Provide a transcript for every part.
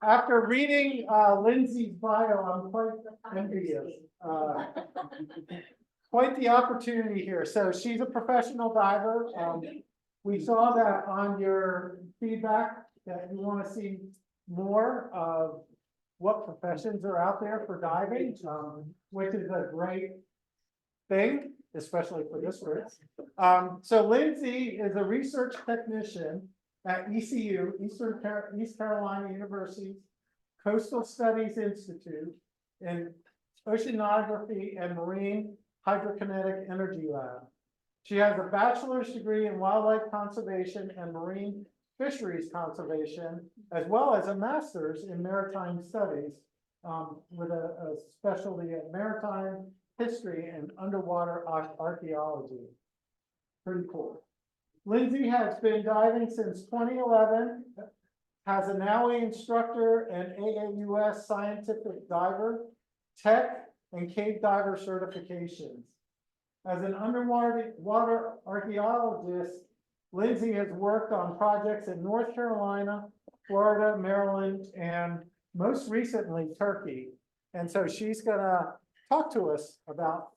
After reading Lindsay's bio, I'm quite envious. Quite the opportunity here. So she's a professional diver. We saw that on your feedback that you want to see more of what professions are out there for diving, which is a great thing, especially for this group. So Lindsay is a research technician at ECU, East Carolina University's Coastal Studies Institute in Oceanography and Marine Hydrokinetic Energy Lab. She has a bachelor's degree in wildlife conservation and marine fisheries conservation, as well as a master's in maritime studies with a specialty in maritime history and underwater archaeology. Pretty cool. Lindsay has been diving since 2011, has a NAUI Instructor and AAUS Scientific Diver, Tech, and Cave Diver certifications. As an underwater archaeologist, Lindsay has worked on projects in North Carolina, Florida, Maryland, and most recently, Turkey. And so she's gonna talk to us about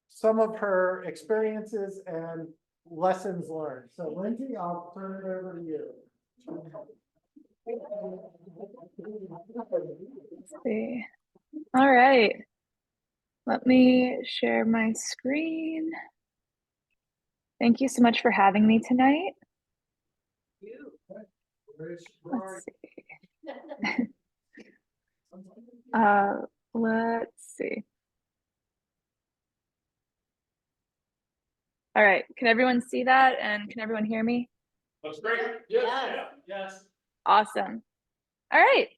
some of her experiences and lessons learned. So Lindsay, I'll turn it over to you. Let's see. All right. Let me share my screen. Thank you so much for having me tonight. Let's see. Let's see. All right, can everyone see that and can everyone hear me? That's great. Yes. Yes. Awesome. All right.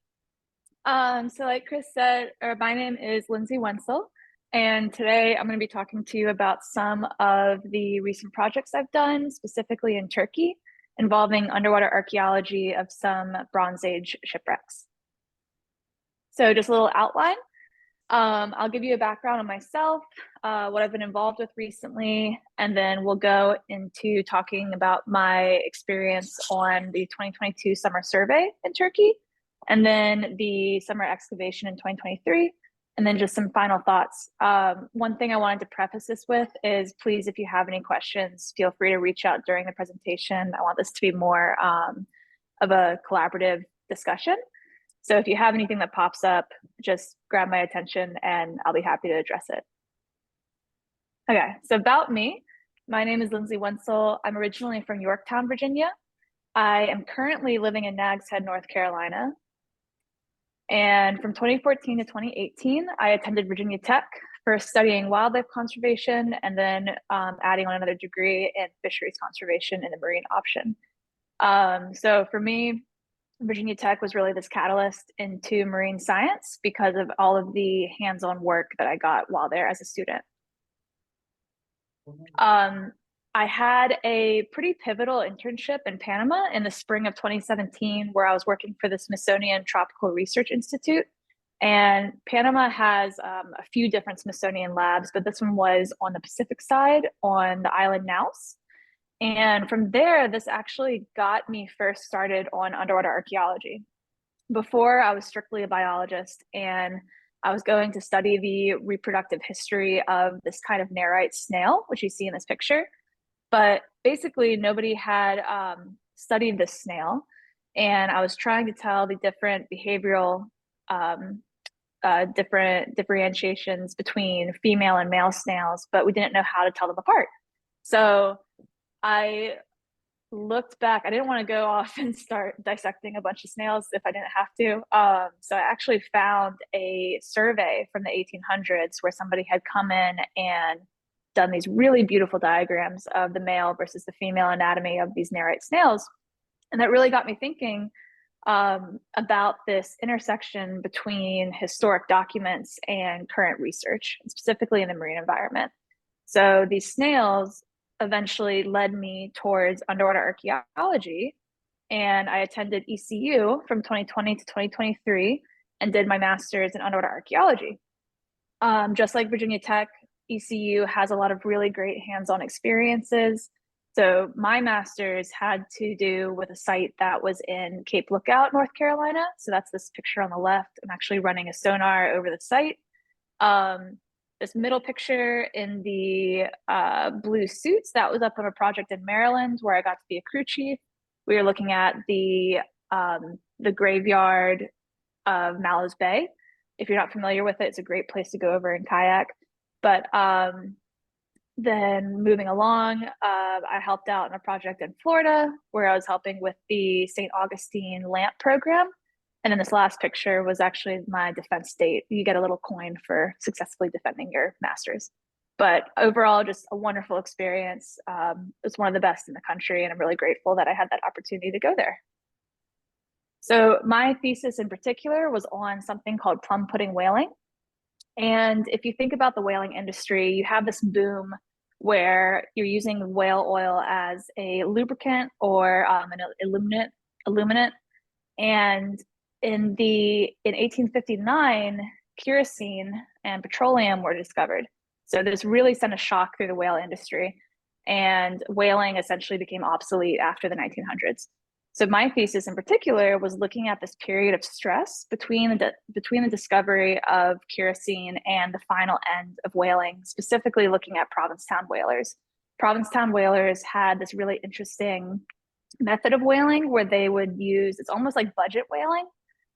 So like Chris said, my name is Lindsay Wentzel, and today I'm going to be talking to you about some of the recent projects I've done, specifically in Turkey, involving underwater archaeology of some Bronze Age shipwrecks. So just a little outline. I'll give you a background on myself, what I've been involved with recently, and then we'll go into talking about my experience on the 2022 summer survey in Turkey, and then the summer excavation in 2023, and then just some final thoughts. One thing I wanted to preface this with is, please, if you have any questions, feel free to reach out during the presentation. I want this to be more of a collaborative discussion. So if you have anything that pops up, just grab my attention and I'll be happy to address it. Okay, so about me, my name is Lindsay Wentzel. I'm originally from Yorktown, Virginia. I am currently living in Nags Head, North Carolina. And from 2014 to 2018, I attended Virginia Tech for studying wildlife conservation and then adding on another degree in fisheries conservation in the marine option. So for me, Virginia Tech was really this catalyst into marine science because of all of the hands-on work that I got while there as a student. I had a pretty pivotal internship in Panama in the spring of 2017, where I was working for the Smithsonian Tropical Research Institute. And Panama has a few different Smithsonian labs, but this one was on the Pacific side on the island NAUI. And from there, this actually got me first started on underwater archaeology. Before, I was strictly a biologist, and I was going to study the reproductive history of this kind of Nerite snail, which you see in this picture. But basically, nobody had studied this snail, and I was trying to tell the different behavioral different differentiations between female and male snails, but we didn't know how to tell them apart. So I looked back. I didn't want to go off and start dissecting a bunch of snails if I didn't have to. So I actually found a survey from the 1800s where somebody had come in and done these really beautiful diagrams of the male versus the female anatomy of these Nerite snails. And that really got me thinking about this intersection between historic documents and current research, specifically in the marine environment. So these snails eventually led me towards underwater archaeology, and I attended ECU from 2020 to 2023 and did my master's in underwater archaeology. Just like Virginia Tech, ECU has a lot of really great hands-on experiences. So my master's had to do with a site that was in Cape Lookout, North Carolina. So that's this picture on the left. I'm actually running a sonar over the site. This middle picture in the blue suits, that was up on a project in Maryland where I got to be a crew chief. We were looking at the graveyard of Mallows Bay. If you're not familiar with it, it's a great place to go over and kayak. But then moving along, I helped out in a project in Florida where I was helping with the St. Augustine LAMP program. And then this last picture was actually my defense date. You get a little coin for successfully defending your master's. But overall, just a wonderful experience. It's one of the best in the country, and I'm really grateful that I had that opportunity to go there. So my thesis in particular was on something called plum pudding whaling. And if you think about the whaling industry, you have this boom where you're using whale oil as a lubricant or an illuminant. And in 1859, kerosene and petroleum were discovered. So this really sent a shock through the whale industry, and whaling essentially became obsolete after the 1900s. So my thesis in particular was looking at this period of stress between the discovery of kerosene and the final end of whaling, specifically looking at Provincetown whalers. Provincetown whalers had this really interesting method of whaling where they would use, it's almost like budget whaling,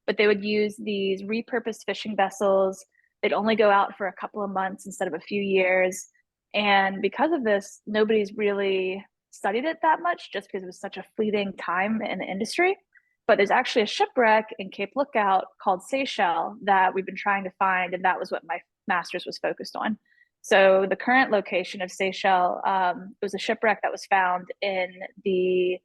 but they would use these repurposed fishing vessels. They'd only go out for a couple of months instead of a few years. And because of this, nobody's really studied it that much just because it was such a fleeting time in the industry. But there's actually a shipwreck in Cape Lookout called Seychelles that we've been trying to find, and that was what my master's was focused on. So the current location of Seychelles, it was a shipwreck that was found in the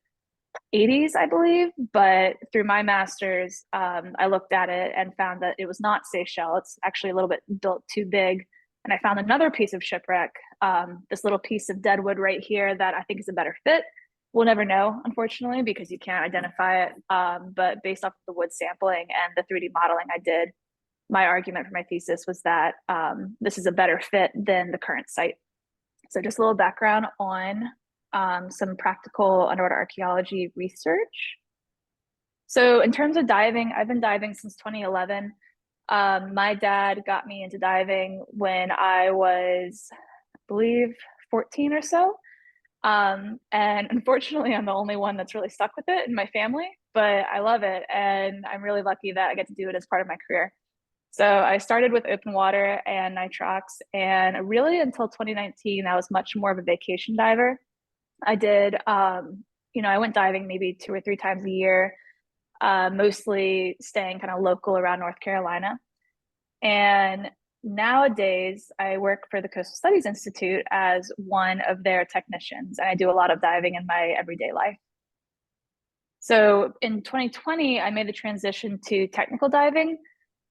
80s, I believe, but through my master's, I looked at it and found that it was not Seychelles. It's actually a little bit built too big. And I found another piece of shipwreck, this little piece of deadwood right here that I think is a better fit. We'll never know, unfortunately, because you can't identify it. But based off of the wood sampling and the 3D modeling I did, my argument for my thesis was that this is a better fit than the current site. So just a little background on some practical underwater archaeology research. So in terms of diving, I've been diving since 2011. My dad got me into diving when I was, I believe, 14 or so. And unfortunately, I'm the only one that's really stuck with it in my family, but I love it. And I'm really lucky that I get to do it as part of my career. So I started with open water and nitrox, and really until 2019, I was much more of a vacation diver. I did, I went diving maybe 2 or 3 times a year, mostly staying kind of local around North Carolina. And nowadays, I work for the Coastal Studies Institute as one of their technicians, and I do a lot of diving in my everyday life. So in 2020, I made the transition to technical diving,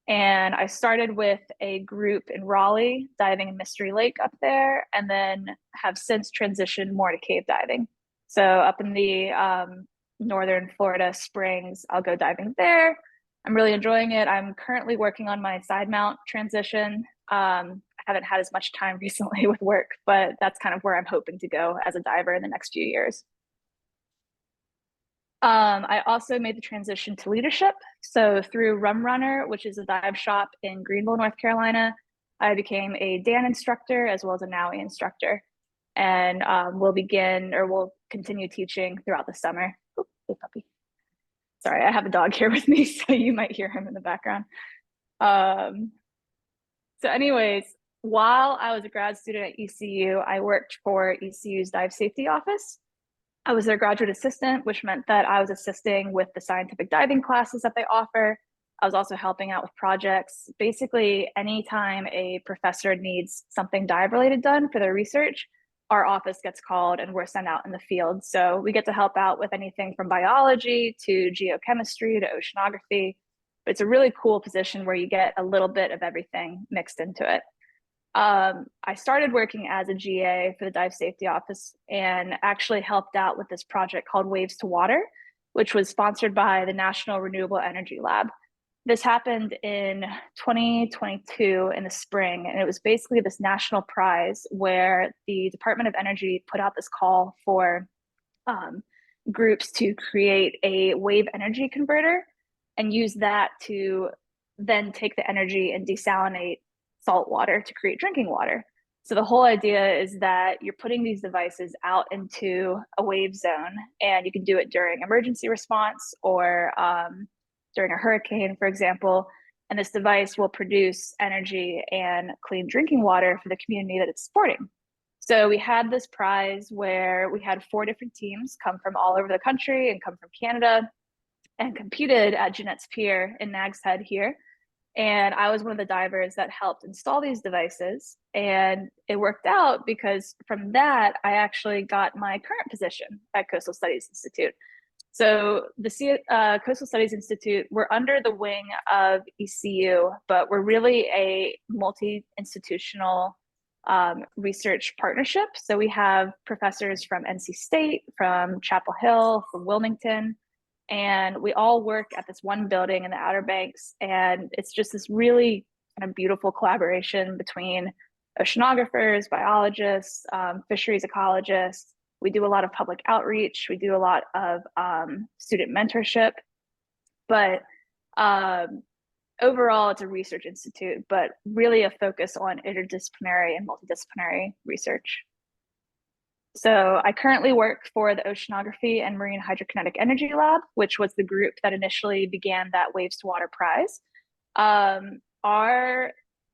and I started with a group in Raleigh, diving in Mystery Lake up there, and then have since transitioned more to cave diving. So up in the northern Florida Springs, I'll go diving there. I'm really enjoying it. I'm currently working on my side mount transition. I haven't had as much time recently with work, but that's kind of where I'm hoping to go as a diver in the next few years. I also made the transition to leadership. So through Rum Runner, which is a dive shop in Greenville, North Carolina, I became a DAN instructor as well as a NAUI instructor. And we'll continue teaching throughout the summer. Oh, hey puppy. Sorry, I have a dog here with me, so you might hear him in the background. So anyways, while I was a grad student at ECU, I worked for ECU's dive safety office. I was their graduate assistant, which meant that I was assisting with the scientific diving classes that they offer. I was also helping out with projects. Basically, anytime a professor needs something dive related done for their research, our office gets called and we're sent out in the field. So we get to help out with anything from biology to geochemistry to oceanography. It's a really cool position where you get a little bit of everything mixed into it. I started working as a GA for the dive safety office and actually helped out with this project called Waves to Water, which was sponsored by the National Renewable Energy Lab. This happened in 2022 in the spring, and it was basically this national prize where the Department of Energy put out this call for groups to create a wave energy converter and use that to then take the energy and desalinate salt water to create drinking water. So the whole idea is that you're putting these devices out into a wave zone, and you can do it during emergency response or during a hurricane, for example. And this device will produce energy and clean drinking water for the community that it's supporting. So we had this prize where we had 4 different teams come from all over the country and come from Canada and competed at Jeanette's Pier in Nag's Head here. And I was one of the divers that helped install these devices. And it worked out because from that, I actually got my current position at Coastal Studies Institute. So the Coastal Studies Institute, we're under the wing of ECU, but we're really a multi-institutional research partnership. So we have professors from NC State, from Chapel Hill, from Wilmington, and we all work at this one building in the Outer Banks. And it's just this really kind of beautiful collaboration between oceanographers, biologists, fisheries ecologists. We do a lot of public outreach. We do a lot of student mentorship. But overall, it's a research institute, but really a focus on interdisciplinary and multidisciplinary research. So I currently work for the Oceanography and Marine Hydrokinetic Energy Lab, which was the group that initially began that Waves to Water prize.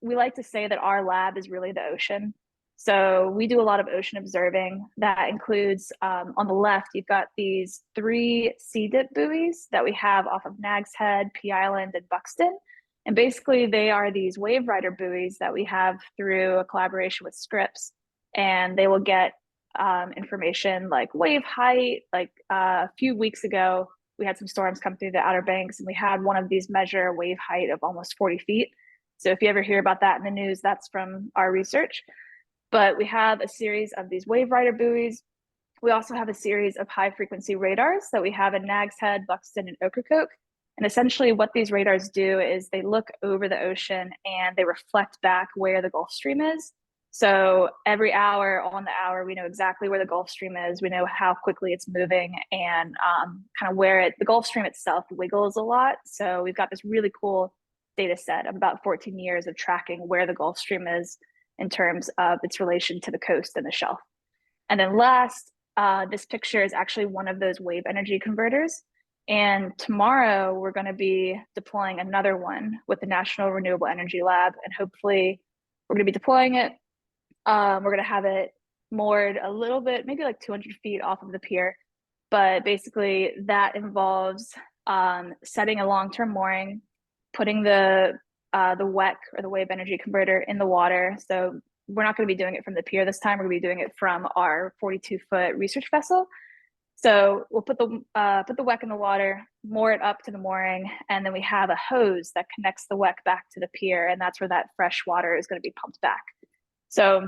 We like to say that our lab is really the ocean. So we do a lot of ocean observing. That includes, on the left, you've got these 3 sea dip buoys that we have off of Nag's Head, Pea Island, and Buxton. And basically they are these wave rider buoys that we have through a collaboration with Scripps. And they will get information like wave height. Like a few weeks ago, we had some storms come through the Outer Banks, and we had one of these measure wave height of almost 40 feet. So if you ever hear about that in the news, that's from our research. But we have a series of these wave rider buoys. We also have a series of high frequency radars that we have in Nag's Head, Buxton, and Ocracoke. And essentially what these radars do is they look over the ocean and they reflect back where the Gulf Stream is. So every hour on the hour, we know exactly where the Gulf Stream is. We know how quickly it's moving and kind of where the Gulf Stream itself wiggles a lot. So we've got this really cool data set of about 14 years of tracking where the Gulf Stream is in terms of its relation to the coast and the shelf. And then last, this picture is actually one of those wave energy converters. And tomorrow we're going to be deploying another one with the National Renewable Energy Lab. And hopefully we're going to be deploying it. We're going to have it moored a little bit, maybe like 200 feet off of the pier. But basically that involves setting a long-term mooring, putting the WEC or the wave energy converter in the water. So we're not going to be doing it from the pier this time. We're going to be doing it from our 42-foot research vessel. So we'll put the WEC in the water, moor it up to the mooring, and then we have a hose that connects the WEC back to the pier, and that's where that fresh water is going to be pumped back. So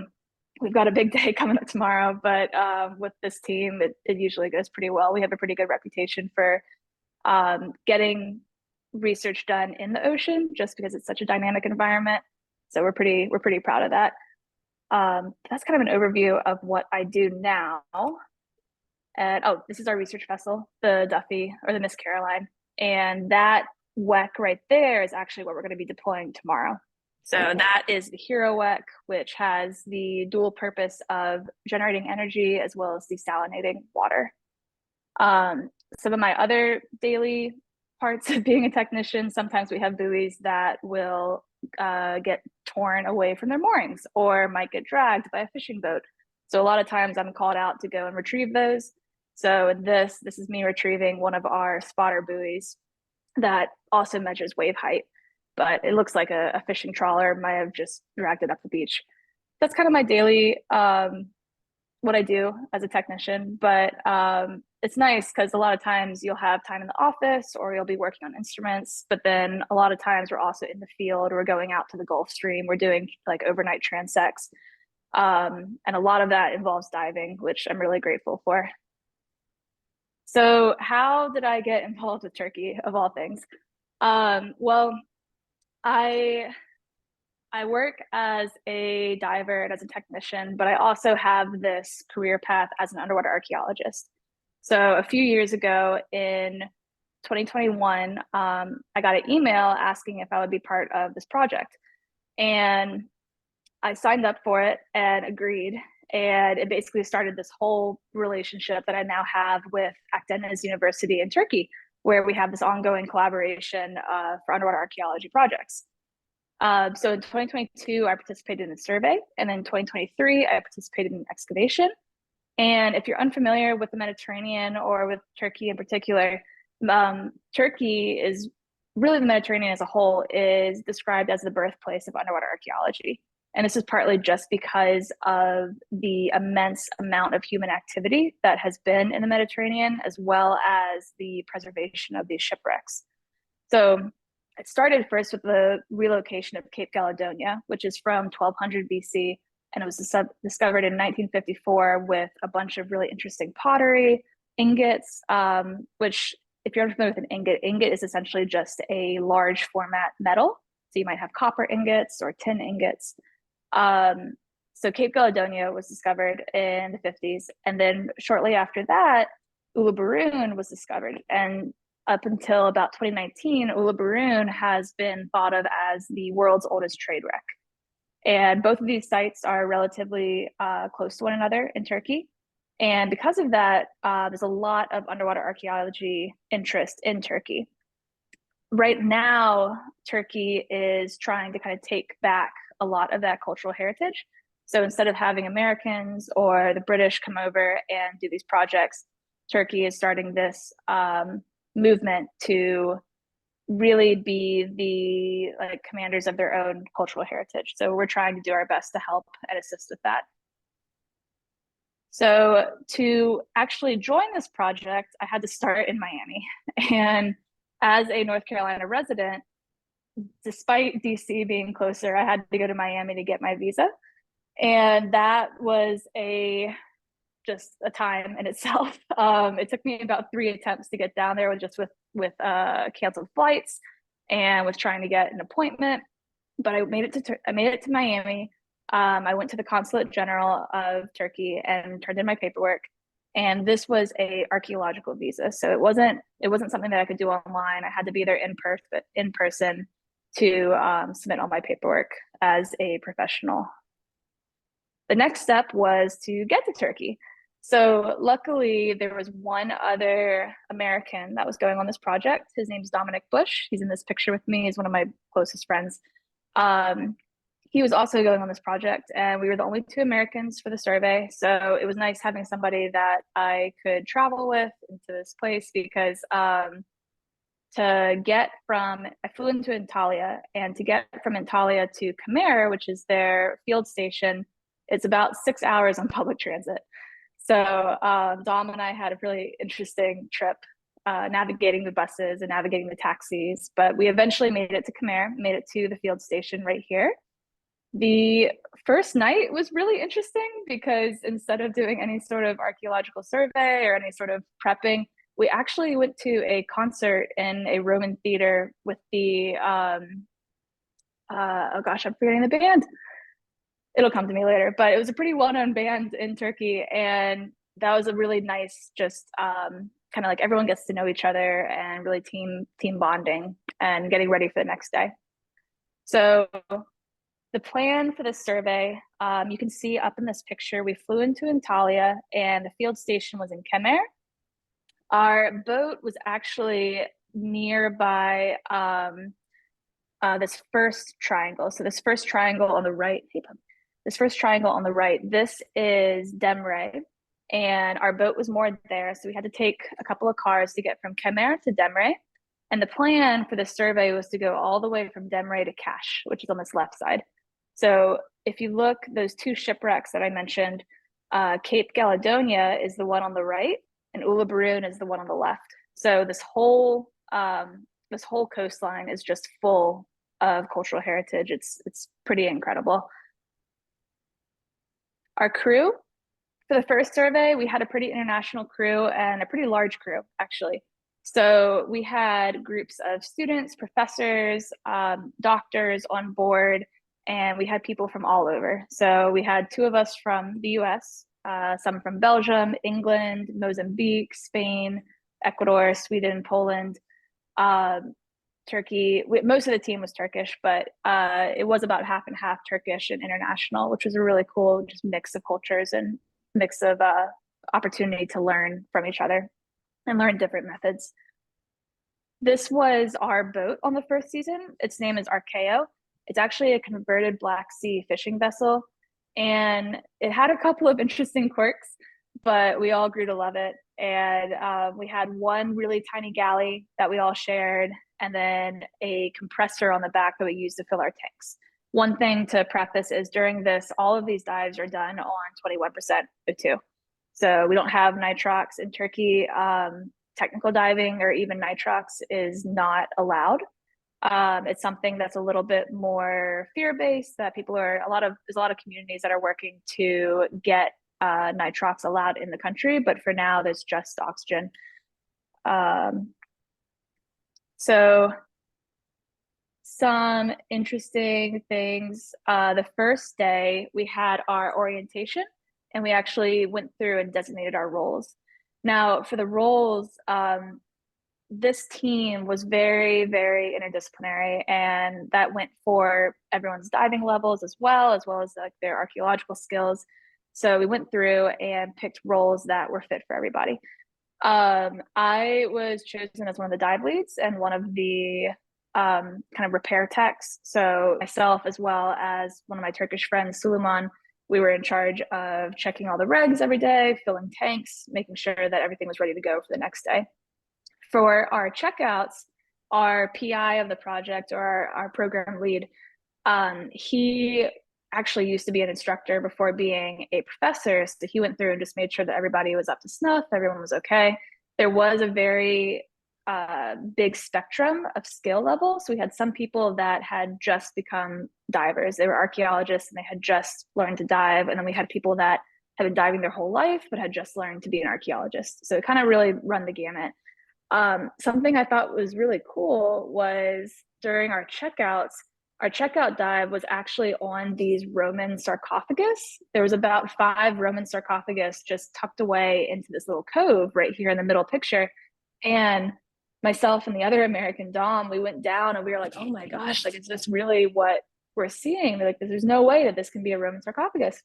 we've got a big day coming up tomorrow, but with this team, it usually goes pretty well. We have a pretty good reputation for getting research done in the ocean just because it's such a dynamic environment. So we're pretty proud of that. That's kind of an overview of what I do now. And this is our research vessel, the Duffy or the Miss Caroline. And that WEC right there is actually what we're going to be deploying tomorrow. So that is the Hero WEC, which has the dual purpose of generating energy as well as desalinating water. Some of my other daily parts of being a technician, sometimes we have buoys that will get torn away from their moorings or might get dragged by a fishing boat. So a lot of times I'm called out to go and retrieve those. So this is me retrieving one of our spotter buoys that also measures wave height, but it looks like a fishing trawler might have just dragged it up the beach. That's kind of my daily, what I do as a technician, but it's nice because a lot of times you'll have time in the office or you'll be working on instruments, but then a lot of times we're also in the field, we're going out to the Gulf Stream, we're doing like overnight transects. And a lot of that involves diving, which I'm really grateful for. So how did I get involved with Turkey of all things? Well, I work as a diver and as a technician, but I also have this career path as an underwater archaeologist. So a few years ago in 2021, I got an email asking if I would be part of this project. And I signed up for it and agreed. And it basically started this whole relationship that I now have with Akdeniz University in Turkey, where we have this ongoing collaboration for underwater archaeology projects. So in 2022, I participated in a survey, and then in 2023, I participated in excavation. And if you're unfamiliar with the Mediterranean or with Turkey in particular, Turkey is really, the Mediterranean as a whole is described as the birthplace of underwater archaeology. And this is partly just because of the immense amount of human activity that has been in the Mediterranean, as well as the preservation of these shipwrecks. So it started first with the relocation of Cape Caledonia, which is from 1200 BC, and it was discovered in 1954 with a bunch of really interesting pottery, ingots, which, if you're unfamiliar with an ingot is essentially just a large format metal. So you might have copper ingots or tin ingots. So Cape Caledonia was discovered in the 50s. And then shortly after that, Uluburun was discovered. And up until about 2019, Uluburun has been thought of as the world's oldest trade wreck. And both of these sites are relatively close to one another in Turkey. And because of that, there's a lot of underwater archaeology interest in Turkey. Right now, Turkey is trying to kind of take back a lot of that cultural heritage. So instead of having Americans or the British come over and do these projects, Turkey is starting this movement to really be the commanders of their own cultural heritage. So we're trying to do our best to help and assist with that. So to actually join this project, I had to start in Miami. And as a North Carolina resident, despite DC being closer, I had to go to Miami to get my visa. And that was just a time in itself. It took me about 3 attempts to get down there with canceled flights and with trying to get an appointment. But I made it to Miami. I went to the Consulate General of Turkey and turned in my paperwork. And this was a archaeological visa, so it wasn't something that I could do online. I had to be there in person to submit all my paperwork as a professional. The next step was to get to Turkey. So luckily, there was one other American that was going on this project. His name's Dominic Bush. He's in this picture with me. He's one of my closest friends. He was also going on this project, and we were the only 2 Americans for the survey. So it was nice having somebody that I could travel with into this place, because I flew into Antalya, and to get from Antalya to Kemer, which is their field station, it's about 6 hours on public transit. So Dom and I had a really interesting trip, navigating the buses and navigating the taxis, but we eventually made it to Kemer, made it to the field station right here. The first night was really interesting because instead of doing any sort of archaeological survey or any sort of prepping, we actually went to a concert in a Roman theater with the, oh gosh, I'm forgetting the band. It'll come to me later, but it was a pretty well-known band in Turkey. And that was a really nice, just kind of like everyone gets to know each other and really team bonding and getting ready for the next day. So the plan for this survey, you can see up in this picture, we flew into Antalya and the field station was in Kemer. Our boat was actually nearby this first triangle. So this first triangle on the right, this is Demre, and our boat was moored there. So we had to take a couple of cars to get from Kemer to Demre. And the plan for the survey was to go all the way from Demre to Kash, which is on this left side. So if you look, those 2 shipwrecks that I mentioned, Cape Caledonia is the one on the right, and Uluburun is the one on the left. So this whole coastline is just full of cultural heritage. It's pretty incredible. Our crew, for the first survey, we had a pretty international crew and a pretty large crew, actually. So we had groups of students, professors, doctors on board, and we had people from all over. So we had 2 of us from the US, some from Belgium, England, Mozambique, Spain, Ecuador, Sweden, Poland, Turkey. Most of the team was Turkish, but it was about half and half Turkish and international, which was a really cool just mix of cultures and mix of opportunity to learn from each other and learn different methods. This was our boat on the first season. Its name is Archaeo. It's actually a converted Black Sea fishing vessel, and it had a couple of interesting quirks, but we all grew to love it. And we had one really tiny galley that we all shared, and then a compressor on the back that we used to fill our tanks. One thing to preface is during this, all of these dives are done on 21% O2. So we don't have nitrox in Turkey. Technical diving or even nitrox is not allowed. It's something that's a little bit more fear-based, that people are, there's a lot of communities that are working to get nitrox allowed in the country, but for now there's just oxygen. So some interesting things. The first day we had our orientation, and we actually went through and designated our roles. Now for the roles, this team was very, very interdisciplinary, and that went for everyone's diving levels as well as like their archaeological skills. So we went through and picked roles that were fit for everybody. I was chosen as one of the dive leads and one of the kind of repair techs. So myself, as well as one of my Turkish friends, Suleiman, we were in charge of checking all the regs every day, filling tanks, making sure that everything was ready to go for the next day. For our checkouts, our PI of the project, or our program lead, he actually used to be an instructor before being a professor. So he went through and just made sure that everybody was up to snuff, everyone was okay. There was a very big spectrum of skill level. So we had some people that had just become divers. They were archaeologists and they had just learned to dive. And then we had people that had been diving their whole life, but had just learned to be an archaeologist. So it kind of really run the gamut. Something I thought was really cool was during our checkout dive was actually on these Roman sarcophagus. There was about 5 Roman sarcophagus just tucked away into this little cove right here in the middle picture. And myself and the other American Dom, we went down and we were like, oh my gosh, like, is this really what we're seeing? They're like, there's no way that this can be a Roman sarcophagus.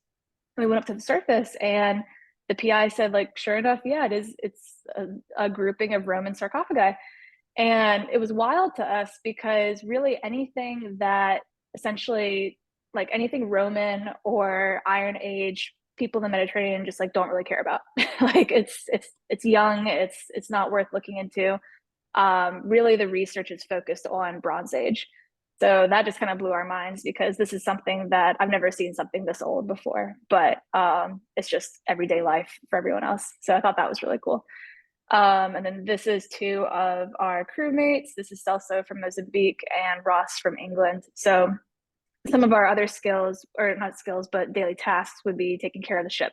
And we went up to the surface, and the PI said, like, sure enough, yeah, it is. It's a grouping of Roman sarcophagi. And it was wild to us because really anything that essentially, like anything Roman or Iron Age, people in the Mediterranean just like don't really care about. Like it's young, it's not worth looking into. Really the research is focused on Bronze Age. So that just kind of blew our minds, because this is something that I've never seen something this old before, but it's just everyday life for everyone else. So I thought that was really cool. And then this is 2 of our crewmates. This is Celso from Mozambique and Ross from England. So some of our other skills, or not skills, but daily tasks would be taking care of the ship.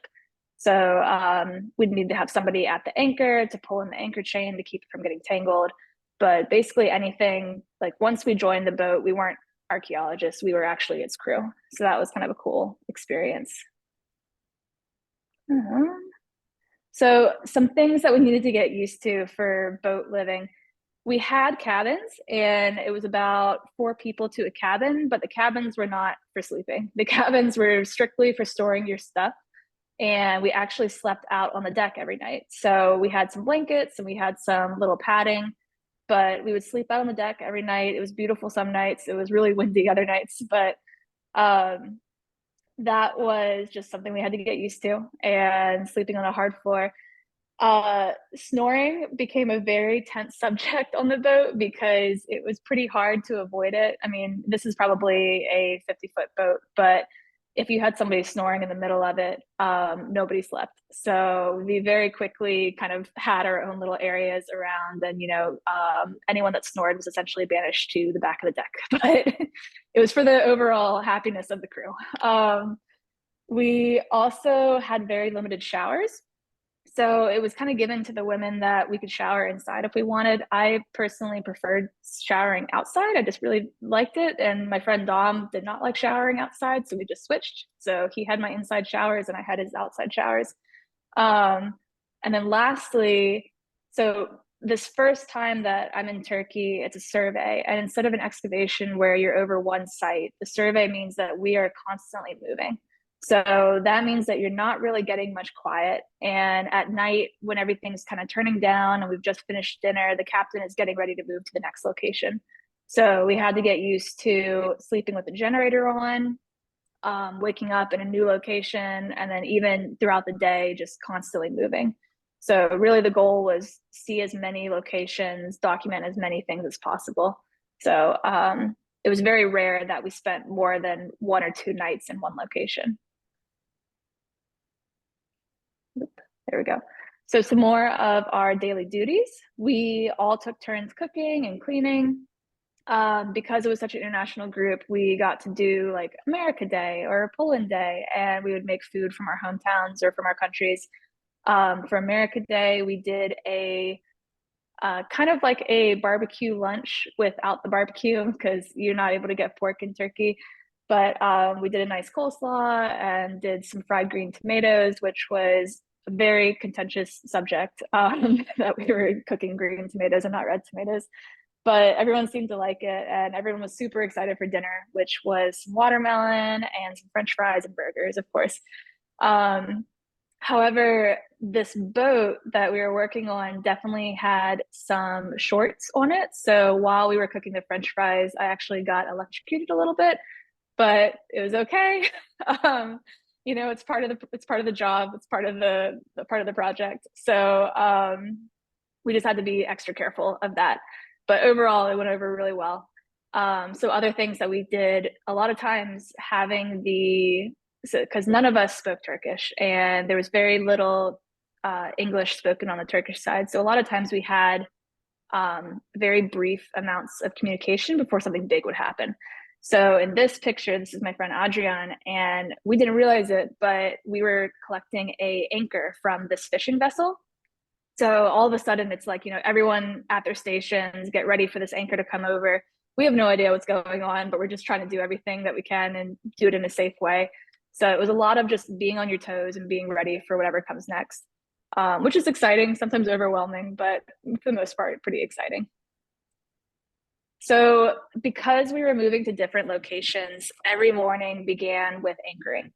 So we'd need to have somebody at the anchor to pull in the anchor chain to keep it from getting tangled. But basically anything, like once we joined the boat, we weren't archaeologists, we were actually its crew. So that was kind of a cool experience. So some things that we needed to get used to for boat living. We had cabins, and it was about 4 people to a cabin, but the cabins were not for sleeping. The cabins were strictly for storing your stuff. And we actually slept out on the deck every night. So we had some blankets and we had some little padding, but we would sleep out on the deck every night. It was beautiful some nights. It was really windy other nights, but that was just something we had to get used to, and sleeping on a hard floor. Snoring became a very tense subject on the boat because it was pretty hard to avoid it. I mean, this is probably a 50-foot boat, but if you had somebody snoring in the middle of it, nobody slept. So we very quickly kind of had our own little areas around, and anyone that snored was essentially banished to the back of the deck. But it was for the overall happiness of the crew. We also had very limited showers. So it was kind of given to the women that we could shower inside if we wanted. I personally preferred showering outside. I just really liked it. And my friend Dom did not like showering outside, so we just switched. So he had my inside showers and I had his outside showers. And then lastly, so this first time that I'm in Turkey, it's a survey. And instead of an excavation where you're over one site, the survey means that we are constantly moving. So that means that you're not really getting much quiet. And at night, when everything's kind of turning down and we've just finished dinner, the captain is getting ready to move to the next location. So we had to get used to sleeping with the generator on, waking up in a new location, and then even throughout the day, just constantly moving. So really the goal was see as many locations, document as many things as possible. So it was very rare that we spent more than 1 or 2 nights in one location. There we go. So some more of our daily duties. We all took turns cooking and cleaning. Because it was such an international group, we got to do like America Day or Poland Day, and we would make food from our hometowns or from our countries. For America Day, we did a kind of like a barbecue lunch without the barbecue because you're not able to get pork in Turkey. But we did a nice coleslaw and did some fried green tomatoes, which was a very contentious subject that we were cooking green tomatoes and not red tomatoes. But everyone seemed to like it, and everyone was super excited for dinner, which was some watermelon and some French fries and burgers, of course. However, this boat that we were working on definitely had some shorts on it. So while we were cooking the French fries, I actually got electrocuted a little bit, but it was okay. You know, it's part of the job. It's part of the project. So we just had to be extra careful of that. But overall, it went over really well. So other things that we did, a lot of times having because none of us spoke Turkish and there was very little English spoken on the Turkish side. So a lot of times we had very brief amounts of communication before something big would happen. So in this picture, this is my friend Adrian, and we didn't realize it, but we were collecting an anchor from this fishing vessel. So all of a sudden it's like, you know, everyone at their stations, get ready for this anchor to come over. We have no idea what's going on, but we're just trying to do everything that we can and do it in a safe way. So it was a lot of just being on your toes and being ready for whatever comes next, which is exciting, sometimes overwhelming, but for the most part, pretty exciting. So because we were moving to different locations, every morning began with anchoring.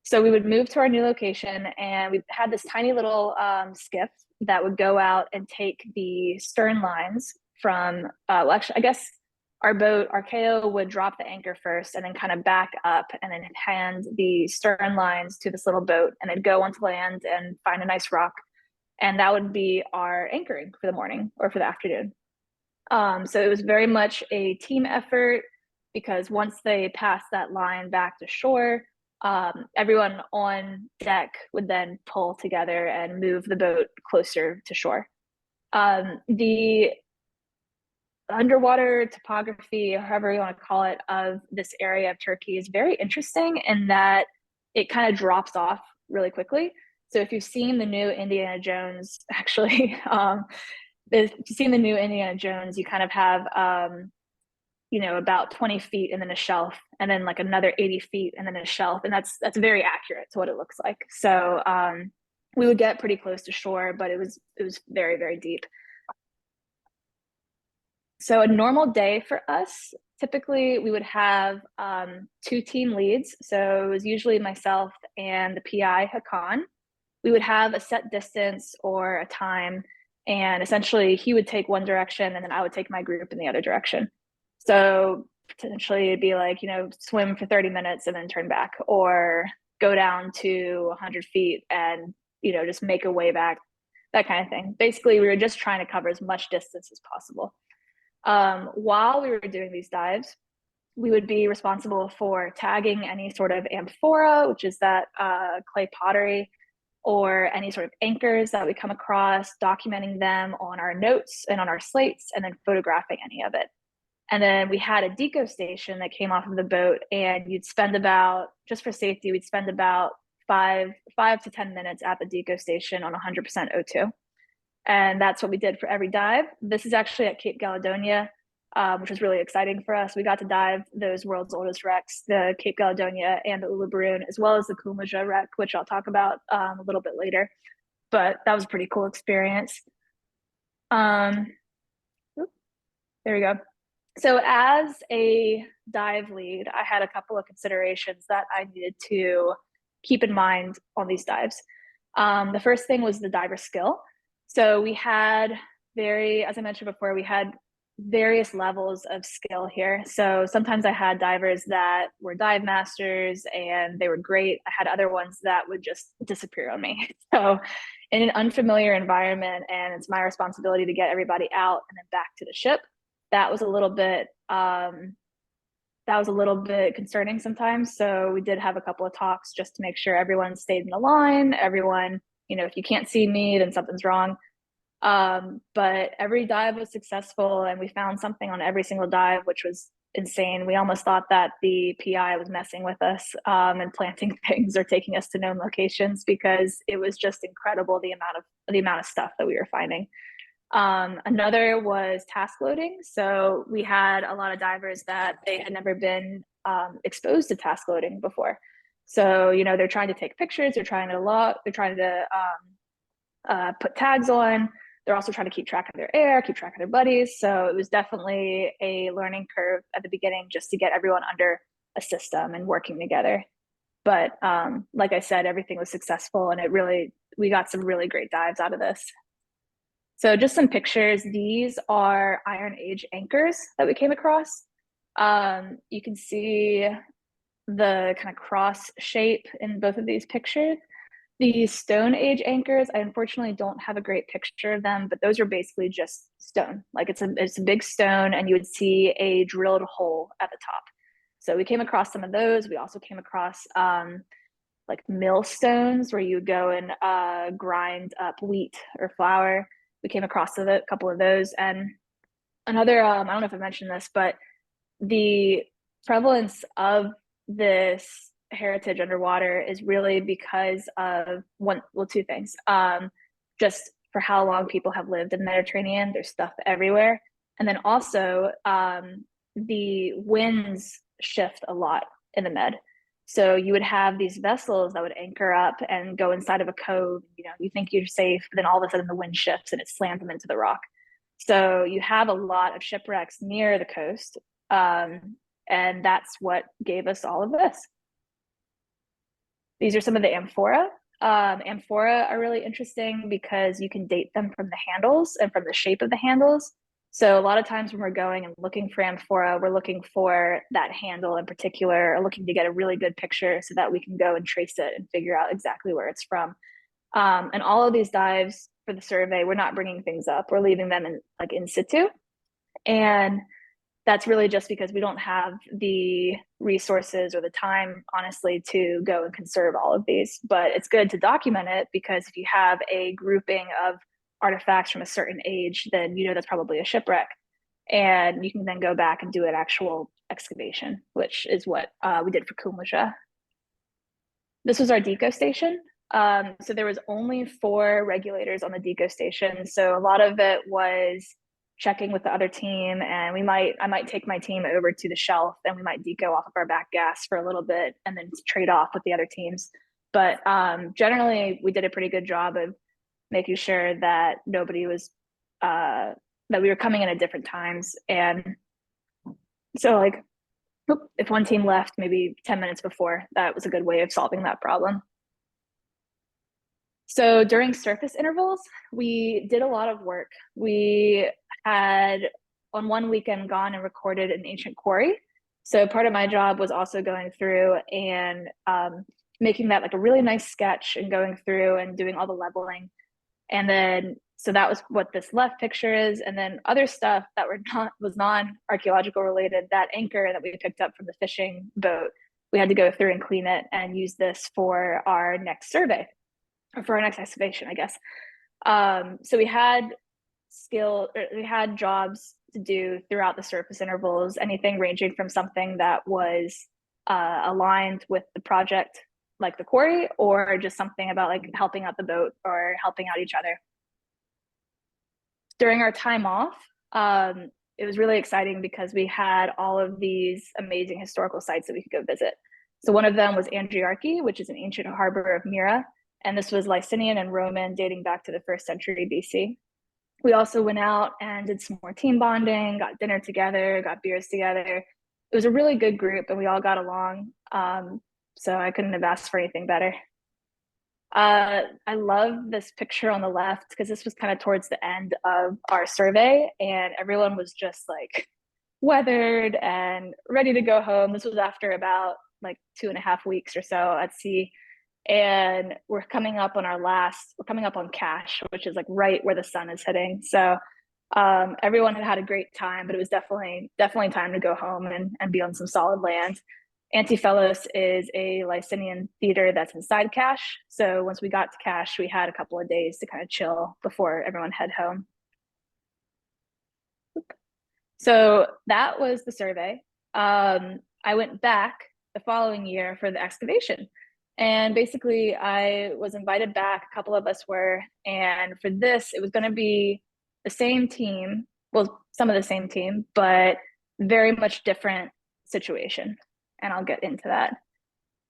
So we would move to our new location and we had this tiny little skiff that would go out and take the stern lines from, well, actually, I guess our boat, Archaeo, would drop the anchor first and then kind of back up and then hand the stern lines to this little boat and then go onto land and find a nice rock. And that would be our anchoring for the morning or for the afternoon. So it was very much a team effort because once they passed that line back to shore, everyone on deck would then pull together and move the boat closer to shore. The underwater topography, however you want to call it, of this area of Turkey is very interesting in that it kind of drops off really quickly. So if you've seen the new Indiana Jones, actually, if you've seen the new Indiana Jones, you kind of have you know, about 20 feet and then a shelf, and then like another 80 feet and then a shelf. And that's very accurate to what it looks like. So we would get pretty close to shore, but it was very, very deep. So a normal day for us, typically we would have 2 team leads. So it was usually myself and the PI, Hakan. We would have a set distance or a time, and essentially he would take one direction and then I would take my group in the other direction. So potentially it'd be like, you know, swim for 30 minutes and then turn back, or go down to 100 feet and, you know, just make a way back, that kind of thing. Basically, we were just trying to cover as much distance as possible. While we were doing these dives, we would be responsible for tagging any sort of amphora, which is that clay pottery, or any sort of anchors that we come across, documenting them on our notes and on our slates, and then photographing any of it. And then we had a deco station that came off of the boat, and you'd spend about, just for safety, we'd spend about five to 10 minutes at the deco station on 100% O2. And that's what we did for every dive. This is actually at Cape Caledonia, which was really exciting for us. We got to dive those world's oldest wrecks, the Cape Caledonia and the Ulubaroon, as well as the Kumluca wreck, which I'll talk about a little bit later. But that was a pretty cool experience. There we go. So as a dive lead, I had a couple of considerations that I needed to keep in mind on these dives. The first thing was the diver skill. So we had as I mentioned before, we had various levels of skill here. So sometimes I had divers that were dive masters and they were great. I had other ones that would just disappear on me. So in an unfamiliar environment, and it's my responsibility to get everybody out and then back to the ship, that was a little bit concerning sometimes. So we did have a couple of talks just to make sure everyone stayed in the line. Everyone, if you can't see me, then something's wrong. But every dive was successful, and we found something on every single dive, which was insane. We almost thought that the PI was messing with us and planting things or taking us to known locations, because it was just incredible the amount of stuff that we were finding. Another was task loading. So we had a lot of divers that they had never been exposed to task loading before. So, they're trying to take pictures, they're trying to log, they're trying to put tags on. They're also trying to keep track of their air, keep track of their buddies. So it was definitely a learning curve at the beginning just to get everyone under a system and working together. But like I said, everything was successful, and we got some really great dives out of this. So just some pictures. These are Iron Age anchors that we came across. You can see the kind of cross shape in both of these pictures. The Stone Age anchors, I unfortunately don't have a great picture of them, but those are basically just stone. Like it's a big stone, and you would see a drilled hole at the top. So we came across some of those. We also came across like millstones where you would go and grind up wheat or flour. We came across a couple of those. And another, I don't know if I mentioned this, but the prevalence of this heritage underwater is really because of two things. Just for how long people have lived in the Mediterranean, there's stuff everywhere. And then also the winds shift a lot in the Med. So you would have these vessels that would anchor up and go inside of a cove. You think you're safe, but then all of a sudden the wind shifts and it slams them into the rock. So you have a lot of shipwrecks near the coast. And that's what gave us all of this. These are some of the amphora. Amphora are really interesting because you can date them from the handles and from the shape of the handles. So a lot of times when we're going and looking for amphora, we're looking for that handle in particular, or looking to get a really good picture so that we can go and trace it and figure out exactly where it's from. And all of these dives for the survey, we're not bringing things up. We're leaving them in situ. And that's really just because we don't have the resources or the time, honestly, to go and conserve all of these. But it's good to document it, because if you have a grouping of artifacts from a certain age, then that's probably a shipwreck. And you can then go back and do an actual excavation, which is what we did for Kumluca. This was our deco station. So there was only 4 regulators on the deco station. So a lot of it was checking with the other team, and I might take my team over to the shelf, and we might deco off of our back gas for a little bit and then trade off with the other teams. But generally, we did a pretty good job of making sure that nobody was that we were coming in at different times. And so if one team left maybe 10 minutes before, that was a good way of solving that problem. So during surface intervals, we did a lot of work. We had on one weekend gone and recorded an ancient quarry. So part of my job was also going through and making that a really nice sketch and going through and doing all the leveling. And then, so that was what this left picture is. And then other stuff that was non-archaeological related, that anchor that we picked up from the fishing boat, we had to go through and clean it and use this for our next survey, or for our next excavation, I guess. So we had jobs to do throughout the surface intervals, anything ranging from something that was aligned with the project like the quarry, or just something about like helping out the boat or helping out each other. During our time off, it was really exciting because we had all of these amazing historical sites that we could go visit. So one of them was Andriarche, which is an ancient harbor of Myra. And this was Licinian and Roman, dating back to the 1st century BC. We also went out and did some more team bonding, got dinner together, got beers together. It was a really good group and we all got along. So I couldn't have asked for anything better. I love this picture on the left because this was kind of towards the end of our survey and everyone was just like weathered and ready to go home. This was after about like 2.5 weeks or so at sea. And we're coming up on Cache, which is like right where the sun is hitting. So everyone had a great time, but it was definitely time to go home and be on some solid land. Antiphelos is a Licinian theater that's inside Cache. So once we got to Cache, we had a couple of days to kind of chill before everyone head home. So that was the survey. I went back the following year for the excavation. And basically, I was invited back, a couple of us were, and for this, it was going to be the same team, well, some of the same team, but very much different situation. And I'll get into that.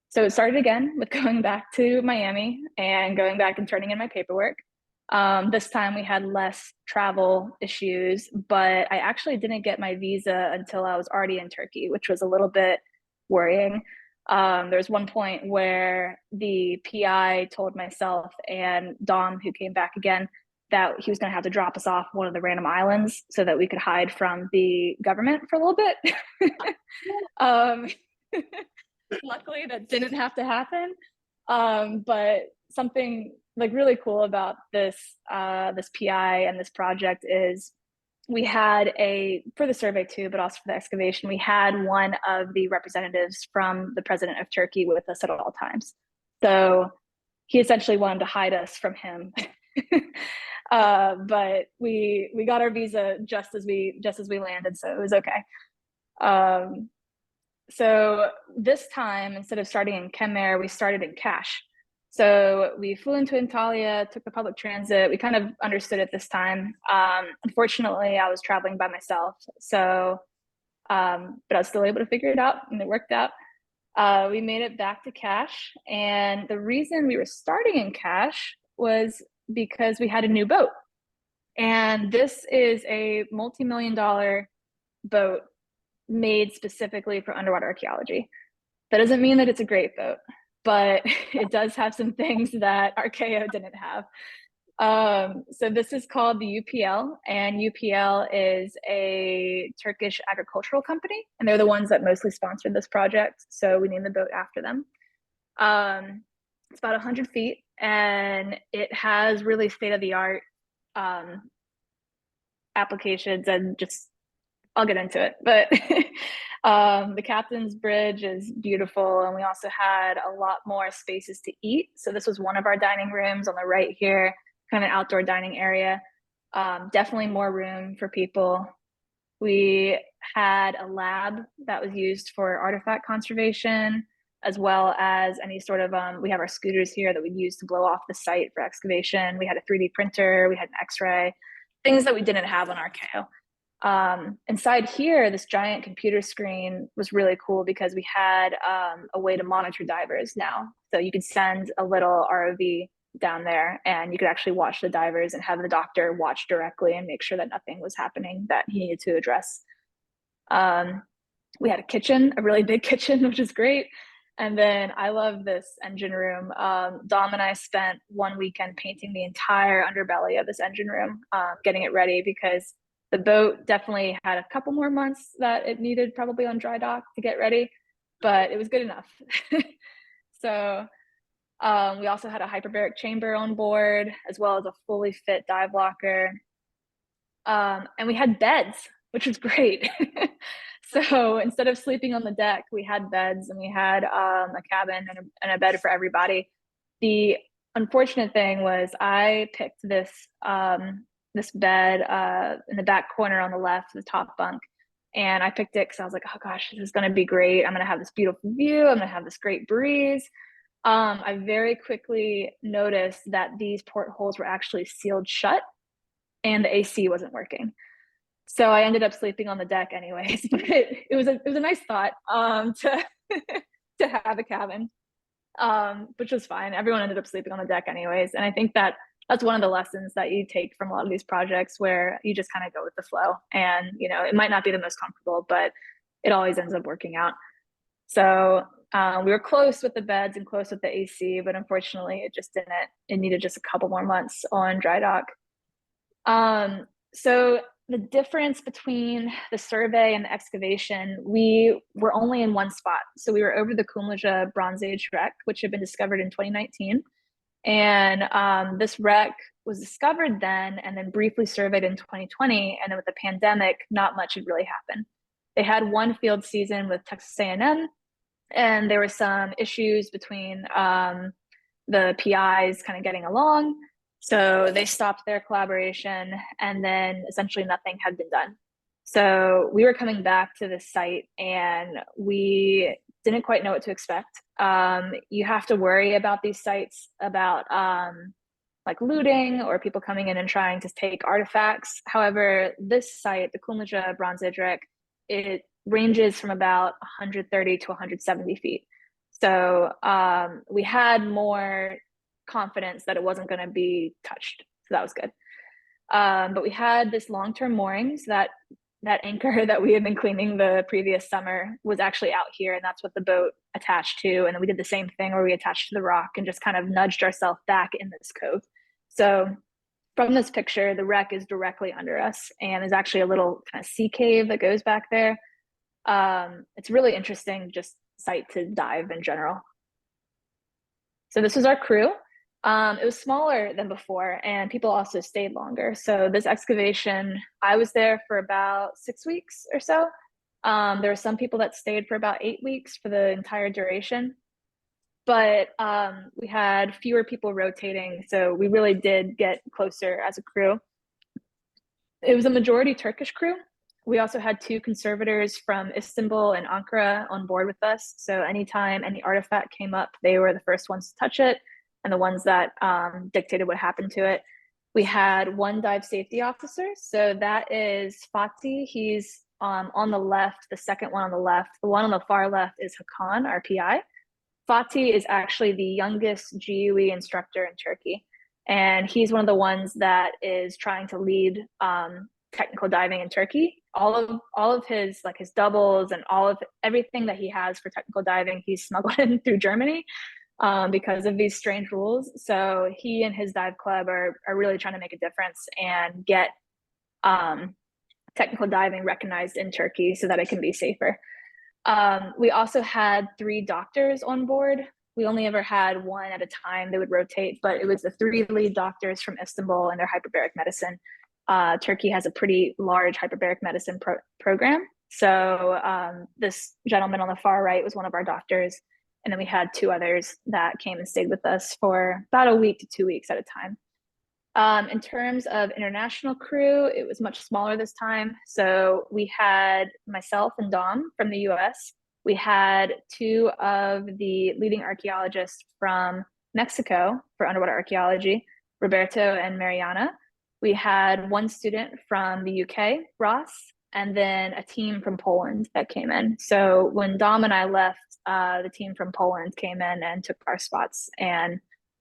So it started again with going back to Miami and going back and turning in my paperwork. This time we had less travel issues, but I actually didn't get my visa until I was already in Turkey, which was a little bit worrying. There was one point where the PI told myself and Dom, who came back again, that he was going to have to drop us off one of the random islands so that we could hide from the government for a little bit. Luckily, that didn't have to happen. But something like really cool about this PI and this project is we had for the survey too, but also for the excavation, we had one of the representatives from the president of Turkey with us at all times. So he essentially wanted to hide us from him. But we got our visa just as we landed, so it was okay. So this time, instead of starting in Kemer, we started in Cache. So we flew into Antalya, took the public transit. We kind of understood it this time. Unfortunately, I was traveling by myself. So, but I was still able to figure it out and it worked out. We made it back to Cache. And the reason we were starting in Cache was because we had a new boat. And this is a multi-million-dollar boat made specifically for underwater archaeology. That doesn't mean that it's a great boat, but it does have some things that Archaeo didn't have. So this is called the UPL, and UPL is a Turkish agricultural company, and they're the ones that mostly sponsored this project. So we named the boat after them. It's about 100 feet, and it has really state-of-the-art applications and just, I'll get into it, but the captain's bridge is beautiful. And we also had a lot more spaces to eat. So this was one of our dining rooms on the right here, kind of outdoor dining area. Definitely more room for people. We had a lab that was used for artifact conservation, as well as any sort of, we have our scooters here that we use to blow off the site for excavation. We had a 3D printer, we had an X-ray, things that we didn't have on Archaeo. Inside here, this giant computer screen was really cool because we had a way to monitor divers now. So you could send a little ROV down there and you could actually watch the divers and have the doctor watch directly and make sure that nothing was happening that he needed to address. We had a kitchen, a really big kitchen, which is great. And then I love this engine room. Dom and I spent one weekend painting the entire underbelly of this engine room, getting it ready because the boat definitely had a couple more months that it needed probably on dry dock to get ready, but it was good enough. So we also had a hyperbaric chamber on board, as well as a fully fit dive locker. And we had beds, which was great. So instead of sleeping on the deck, we had beds and we had a cabin and a bed for everybody. The unfortunate thing was I picked this bed in the back corner on the left, the top bunk. And I picked it because I was like, oh gosh, this is going to be great. I'm going to have this beautiful view. I'm going to have this great breeze. I very quickly noticed that these portholes were actually sealed shut and the AC wasn't working. So I ended up sleeping on the deck anyways, but it was a nice thought to to have a cabin, which was fine. Everyone ended up sleeping on the deck anyways, and I think that that's one of the lessons that you take from a lot of these projects, where you just kind of go with the flow, and it might not be the most comfortable, but it always ends up working out. So we were close with the beds and close with the AC, but unfortunately it just didn't. It needed just a couple more months on dry dock. So the difference between the survey and the excavation, we were only in one spot. So we were over the Kumluca Bronze Age wreck, which had been discovered in 2019. And this wreck was discovered then and then briefly surveyed in 2020. And then with the pandemic, not much had really happened. They had one field season with Texas A&M, and there were some issues between the PIs kind of getting along. So they stopped their collaboration, and then essentially nothing had been done. So we were coming back to the site and we didn't quite know what to expect. You have to worry about these sites about like looting or people coming in and trying to take artifacts. However, this site, the Kumluca Bronze Age wreck, it ranges from about 130 to 170 feet. So we had more confidence that it wasn't going to be touched. So that was good. But we had this long-term moorings. That anchor that we had been cleaning the previous summer was actually out here, and that's what the boat attached to. And then we did the same thing where we attached to the rock and just kind of nudged ourselves back in this cove. So from this picture, the wreck is directly under us, and there's actually a little kind of sea cave that goes back there. It's really interesting just site to dive in general. So this was our crew. It was smaller than before, and people also stayed longer. So this excavation, I was there for about 6 weeks or so. There were some people that stayed for about 8 weeks for the entire duration. But we had fewer people rotating, so we really did get closer as a crew. It was a majority Turkish crew. We also had 2 conservators from Istanbul and Ankara on board with us. So anytime any artifact came up, they were the first ones to touch it and the ones that dictated what happened to it. We had 1 dive safety officer. So that is Fatih. He's on the left, the second one on the left. The one on the far left is Hakan, our PI. Fatih is actually the youngest GUE instructor in Turkey. And he's one of the ones that is trying to lead technical diving in Turkey. All of his his doubles and everything that he has for technical diving, he's smuggled in through Germany because of these strange rules. So he and his dive club are really trying to make a difference and get technical diving recognized in Turkey so that it can be safer. We also had 3 doctors on board. We only ever had 1 at a time. They would rotate, but it was the 3 lead doctors from Istanbul and their hyperbaric medicine. Turkey has a pretty large hyperbaric medicine program. So this gentleman on the far right was one of our doctors. And then we had 2 others that came and stayed with us for about a week to 2 weeks at a time. In terms of international crew, it was much smaller this time. So we had myself and Dom from the US. We had 2 of the leading archaeologists from Mexico for underwater archaeology, Roberto and Mariana. We had 1 student from the UK, Ross, and then a team from Poland that came in. So when Dom and I left, the team from Poland came in and took our spots and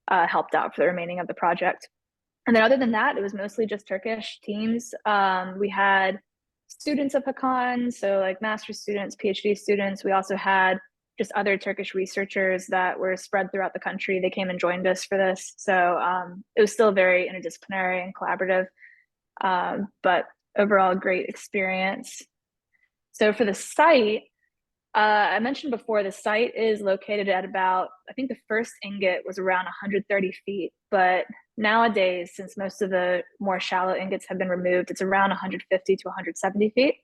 helped out for the remaining of the project. And then other than that, it was mostly just Turkish teams. We had students of Hakan, so like master's students, PhD students. We also had just other Turkish researchers that were spread throughout the country. They came and joined us for this. So it was still very interdisciplinary and collaborative, but overall great experience. So for the site, I mentioned before, the site is located at about, I think the first ingot was around 130 feet, but nowadays, since most of the more shallow ingots have been removed, it's around 150 to 170 feet.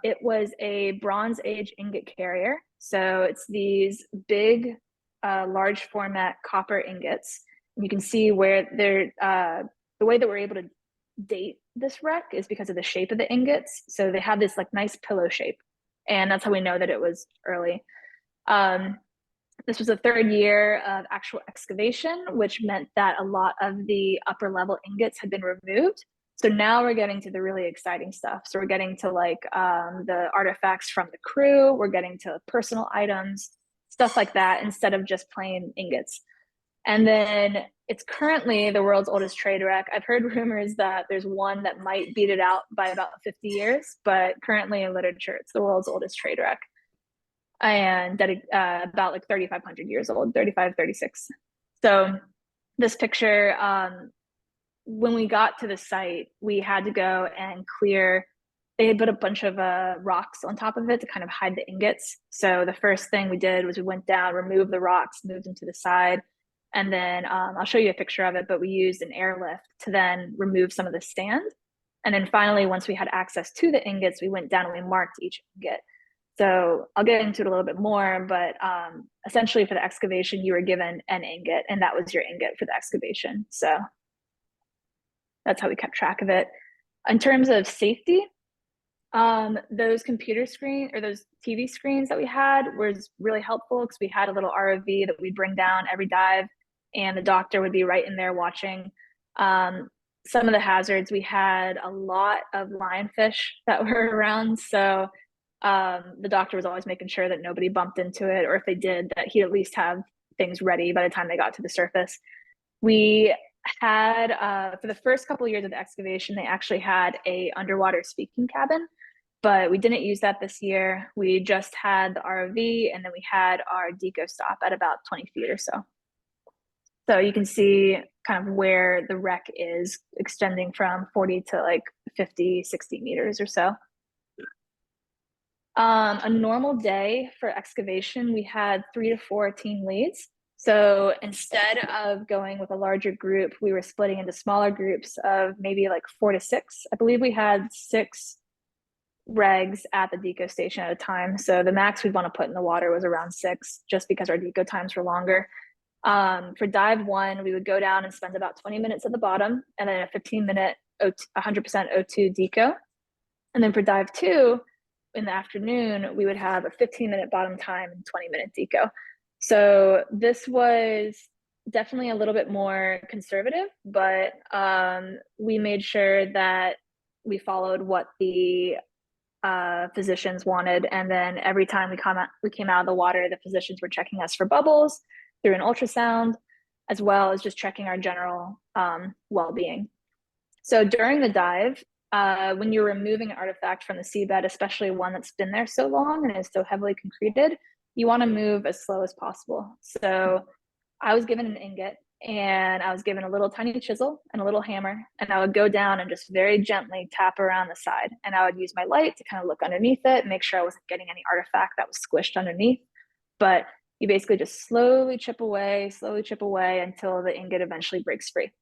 It was a Bronze Age ingot carrier. So it's these big, large format copper ingots. And you can see where they're, the way that we're able to date this wreck is because of the shape of the ingots. So they have this like nice pillow shape. And that's how we know that it was early. This was the third year of actual excavation, which meant that a lot of the upper level ingots had been removed. So now we're getting to the really exciting stuff. So we're getting to like the artifacts from the crew, we're getting to personal items, stuff like that, instead of just plain ingots. And then it's currently the world's oldest trade wreck. I've heard rumors that there's one that might beat it out by about 50 years, but currently in literature, it's the world's oldest trade wreck. And that about like 3,500 years old, 35, 36. So this picture, when we got to the site, we had to go and clear. They had put a bunch of rocks on top of it to kind of hide the ingots. So the first thing we did was we went down, removed the rocks, moved them to the side. And then I'll show you a picture of it, but we used an airlift to then remove some of the sand. And then finally, once we had access to the ingots, we went down and we marked each ingot. So I'll get into it a little bit more, but essentially for the excavation, you were given an ingot and that was your ingot for the excavation. So that's how we kept track of it. In terms of safety, those computer screen or those TV screens that we had was really helpful because we had a little ROV that we'd bring down every dive and the doctor would be right in there watching. Some of the hazards, we had a lot of lionfish that were around. So the doctor was always making sure that nobody bumped into it, or if they did, that he'd at least have things ready by the time they got to the surface. We had, for the first couple of years of the excavation, they actually had a underwater speaking cabin, but we didn't use that this year. We just had the ROV and then we had our deco stop at about 20 feet or so. So you can see kind of where the wreck is extending from 40 to like 50, 60 meters or so. A normal day for excavation, we had 3 to 4 team leads. So instead of going with a larger group, we were splitting into smaller groups of maybe like 4 to 6. I believe we had 6 regs at the deco station at a time. So the max we'd want to put in the water was around 6, just because our deco times were longer. For dive 1, we would go down and spend about 20 minutes at the bottom and then a 15-minute 100% O2 deco. And then for dive 2, in the afternoon, we would have a 15-minute bottom time and 20-minute deco. So this was definitely a little bit more conservative, but we made sure that we followed what the physicians wanted. And then every time we came out of the water, the physicians were checking us for bubbles through an ultrasound, as well as just checking our general well-being. So during the dive, when you're removing an artifact from the seabed, especially one that's been there so long and is so heavily concreted, you want to move as slow as possible. So I was given an ingot and I was given a little tiny chisel and a little hammer, and I would go down and just very gently tap around the side. And I would use my light to kind of look underneath it, make sure I wasn't getting any artifact that was squished underneath. But you basically just slowly chip away until the ingot eventually breaks free.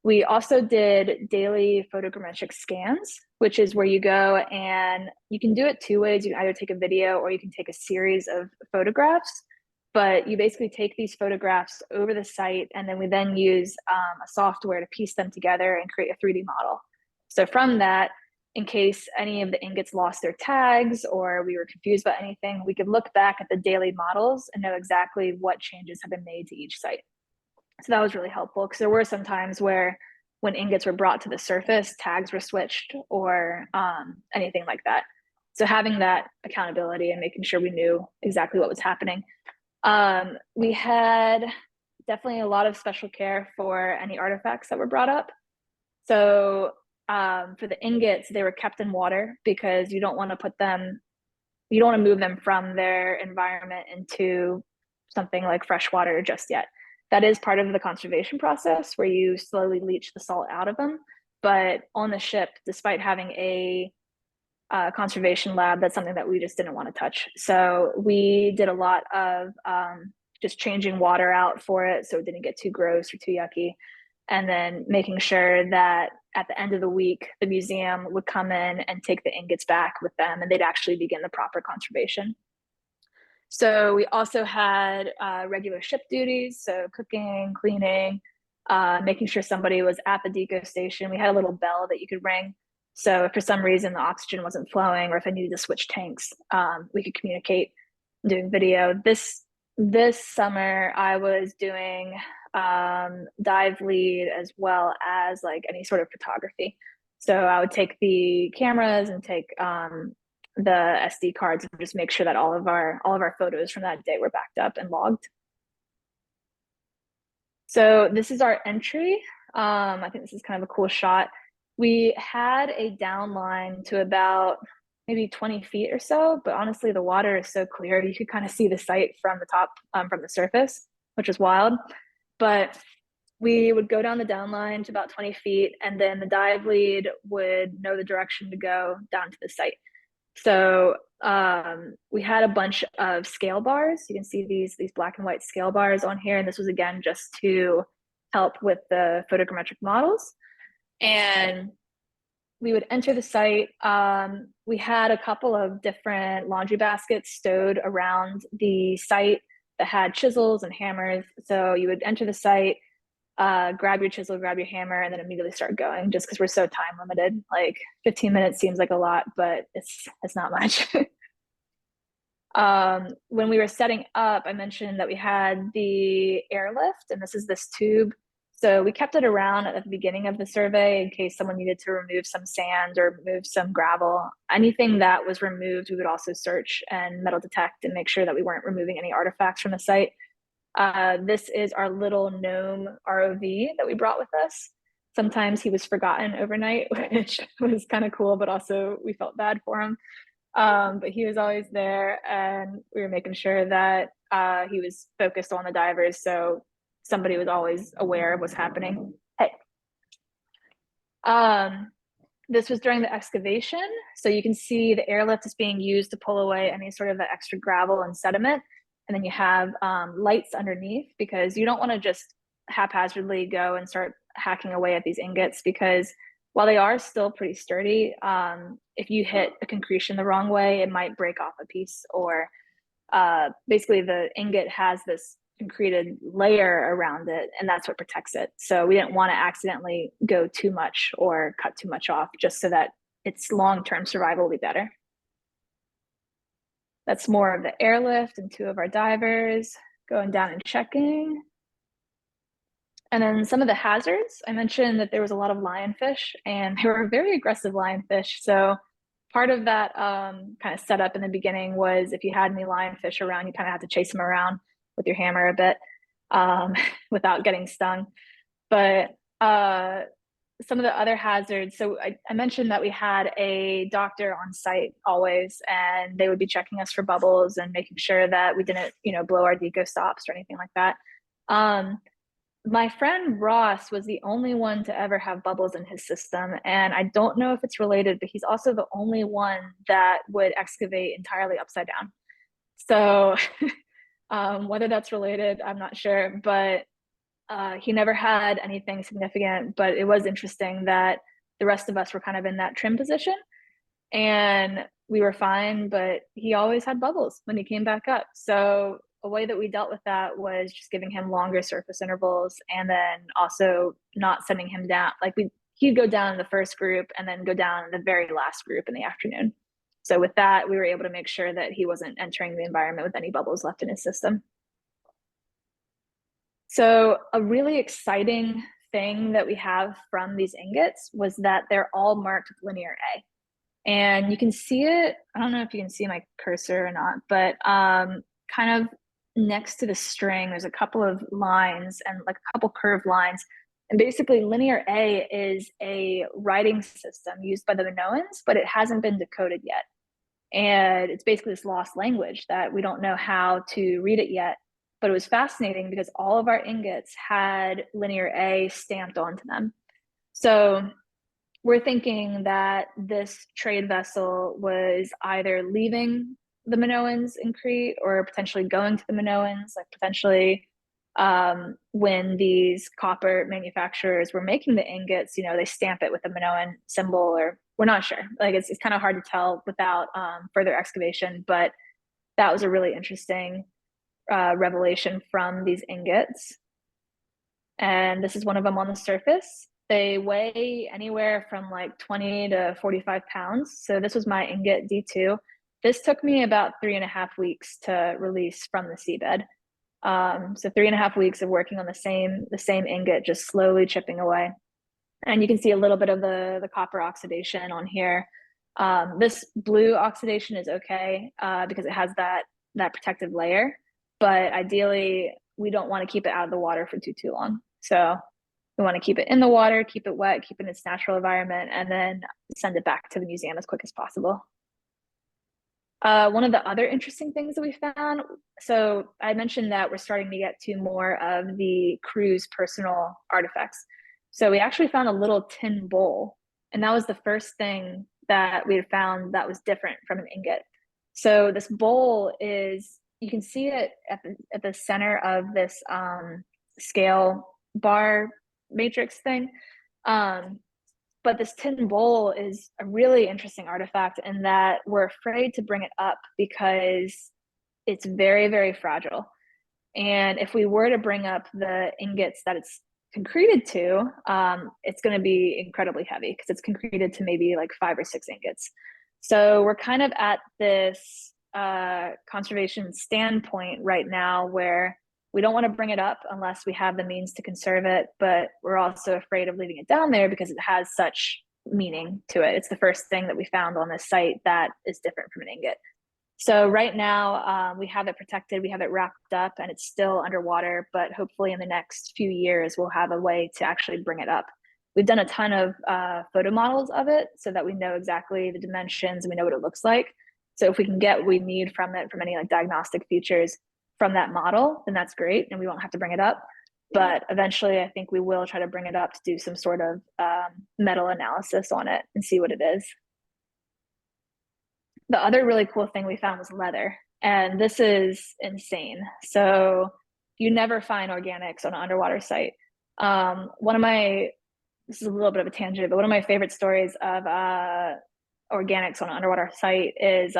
We also did daily photogrammetric scans, which is where you go and you can do it 2 ways. You can either take a video or you can take a series of photographs, but you basically take these photographs over the site and then we then use a software to piece them together and create a 3D model. So from that, in case any of the ingots lost their tags or we were confused about anything, we could look back at the daily models and know exactly what changes have been made to each site. So that was really helpful because there were some times where when ingots were brought to the surface, tags were switched or anything like that. So having that accountability and making sure we knew exactly what was happening. We had definitely a lot of special care for any artifacts that were brought up. So for the ingots, they were kept in water because you don't want to move them from their environment into something like fresh water just yet. That is part of the conservation process where you slowly leach the salt out of them. But on the ship, despite having a conservation lab, that's something that we just didn't want to touch. So we did a lot of just changing water out for it so it didn't get too gross or too yucky. And then making sure that at the end of the week, the museum would come in and take the ingots back with them and they'd actually begin the proper conservation. So we also had regular ship duties, so cooking, cleaning, making sure somebody was at the deco station. We had a little bell that you could ring. So if for some reason the oxygen wasn't flowing or if I needed to switch tanks, we could communicate doing video. This this summer I was doing dive lead as well as like any sort of photography. So I would take the cameras and take the SD cards and just make sure that all of our photos from that day were backed up and logged. So this is our entry. I think this is kind of a cool shot. We had a down line to about maybe 20 feet or so, but honestly, the water is so clear, you could kind of see the site from the top, from the surface, which is wild. But we would go down the down line to about 20 feet, and then the dive lead would know the direction to go down to the site. So we had a bunch of scale bars. You can see these black and white scale bars on here, and this was again just to help with the photogrammetric models. And we would enter the site. We had a couple of different laundry baskets stowed around the site that had chisels and hammers. So you would enter the site, grab your chisel, grab your hammer, and then immediately start going, just because we're so time limited. Like 15 minutes seems like a lot, but it's not much. When we were setting up, I mentioned that we had the airlift, and this is this tube. So we kept it around at the beginning of the survey in case someone needed to remove some sand or move some gravel. Anything that was removed, we would also search and metal detect and make sure that we weren't removing any artifacts from the site. This is our little gnome ROV that we brought with us. Sometimes he was forgotten overnight, which was kind of cool, but also we felt bad for him. But he was always there, and we were making sure that he was focused on the divers, so somebody was always aware of what's happening. Hey. This was during the excavation, so you can see the airlift is being used to pull away any sort of extra gravel and sediment. And then you have lights underneath, because you don't want to just haphazardly go and start hacking away at these ingots, because while they are still pretty sturdy, if you hit a concretion the wrong way, it might break off a piece, or basically the ingot has this concreted layer around it, and that's what protects it. So we didn't want to accidentally go too much or cut too much off, just so that its long-term survival will be better. That's more of the airlift and two of our divers going down and checking. And then some of the hazards, I mentioned that there was a lot of lionfish, and they were very aggressive lionfish. So part of that kind of setup in the beginning was if you had any lionfish around, you kind of had to chase them around with your hammer a bit without getting stung. But some of the other hazards, so I mentioned that we had a doctor on site always, and they would be checking us for bubbles and making sure that we didn't, blow our deco stops or anything like that. My friend Ross was the only one to ever have bubbles in his system, and I don't know if it's related, but he's also the only one that would excavate entirely upside down. So whether that's related, I'm not sure, but he never had anything significant. But it was interesting that the rest of us were kind of in that trim position, and we were fine, but he always had bubbles when he came back up. So a way that we dealt with that was just giving him longer surface intervals, and then also not sending him down. Like he'd go down in the first group and then go down in the very last group in the afternoon. So with that, we were able to make sure that he wasn't entering the environment with any bubbles left in his system. So a really exciting thing that we have from these ingots was that they're all marked with linear A. And you can see it, I don't know if you can see my cursor or not, but kind of next to the string, there's a couple of lines and like a couple curved lines. And basically linear A is a writing system used by the Minoans, but it hasn't been decoded yet. And it's basically this lost language that we don't know how to read it yet. But it was fascinating because all of our ingots had linear A stamped onto them. So we're thinking that this trade vessel was either leaving the Minoans in Crete or potentially going to the Minoans, like potentially when these copper manufacturers were making the ingots, they stamp it with the Minoan symbol, or we're not sure. Like it's kind of hard to tell without further excavation, but that was a really interesting revelation from these ingots. And this is one of them on the surface. They weigh anywhere from like 20 to 45 pounds. So this was my ingot D2. This took me about 3.5 weeks to release from the seabed. So 3.5 weeks of working on the same ingot, just slowly chipping away. And you can see a little bit of the copper oxidation on here. This blue oxidation is okay because it has that protective layer, but ideally we don't want to keep it out of the water for too long. So we want to keep it in the water, keep it wet, keep it in its natural environment, and then send it back to the museum as quick as possible. One of the other interesting things that we found, so I mentioned that we're starting to get to more of the crew's personal artifacts. So we actually found a little tin bowl, and that was the first thing that we had found that was different from an ingot. So this bowl is, you can see it at the center of this scale bar matrix thing. But this tin bowl is a really interesting artifact in that we're afraid to bring it up because it's very, very fragile. And if we were to bring up the ingots that it's concreted to, it's going to be incredibly heavy because it's concreted to maybe like 5 or 6 ingots. So we're kind of at this conservation standpoint right now where we don't want to bring it up unless we have the means to conserve it, but we're also afraid of leaving it down there because it has such meaning to it. It's the first thing that we found on this site that is different from an ingot. So right now we have it protected, we have it wrapped up, and it's still underwater, but hopefully in the next few years, we'll have a way to actually bring it up. We've done a ton of photo models of it so that we know exactly the dimensions and we know what it looks like. So if we can get what we need from it, from any like diagnostic features from that model, then that's great, and we won't have to bring it up. But eventually, I think we will try to bring it up to do some sort of metal analysis on it and see what it is. The other really cool thing we found was leather, and this is insane. So you never find organics on an underwater site. This is a little bit of a tangent, but one of my favorite stories of organics on an underwater site is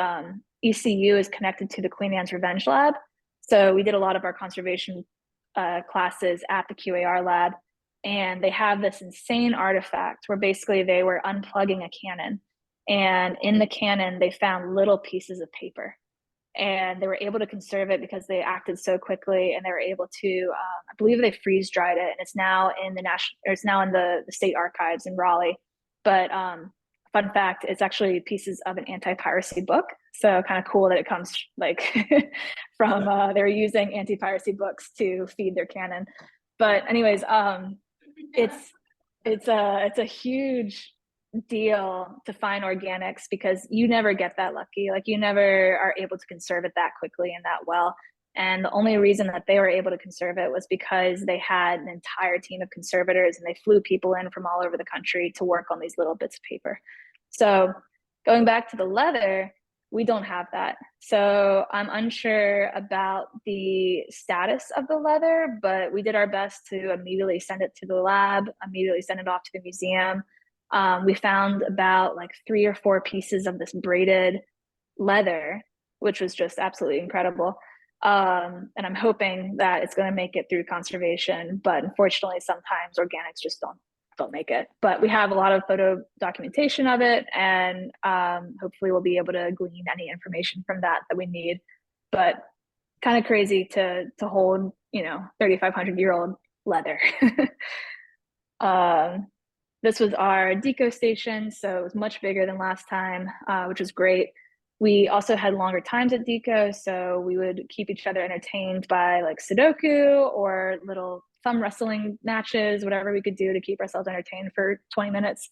ECU is connected to the Queen Anne's Revenge Lab. So we did a lot of our conservation classes at the QAR lab, and they have this insane artifact where basically they were unplugging a cannon, and in the cannon they found little pieces of paper, and they were able to conserve it because they acted so quickly, and they were able to I believe they freeze dried it, and it's now in the state archives in Raleigh. But fun fact, it's actually pieces of an anti-piracy book. So kind of cool that it comes like from they're using anti-piracy books to feed their cannon. But anyways, it's a huge deal to find organics because you never get that lucky. Like you never are able to conserve it that quickly and that well. And the only reason that they were able to conserve it was because they had an entire team of conservators, and they flew people in from all over the country to work on these little bits of paper. So going back to the leather, we don't have that. So I'm unsure about the status of the leather, but we did our best to immediately send it to the lab, immediately send it off to the museum. We found about like 3 or 4 pieces of this braided leather, which was just absolutely incredible. And I'm hoping that it's going to make it through conservation, but unfortunately, sometimes organics just don't make it. But we have a lot of photo documentation of it, and hopefully we'll be able to glean any information from that we need. But kind of crazy to hold, 3,500-year-old leather. This was our deco station, so it was much bigger than last time, which was great. We also had longer times at deco, so we would keep each other entertained by like Sudoku or little thumb wrestling matches, whatever we could do to keep ourselves entertained for 20 minutes.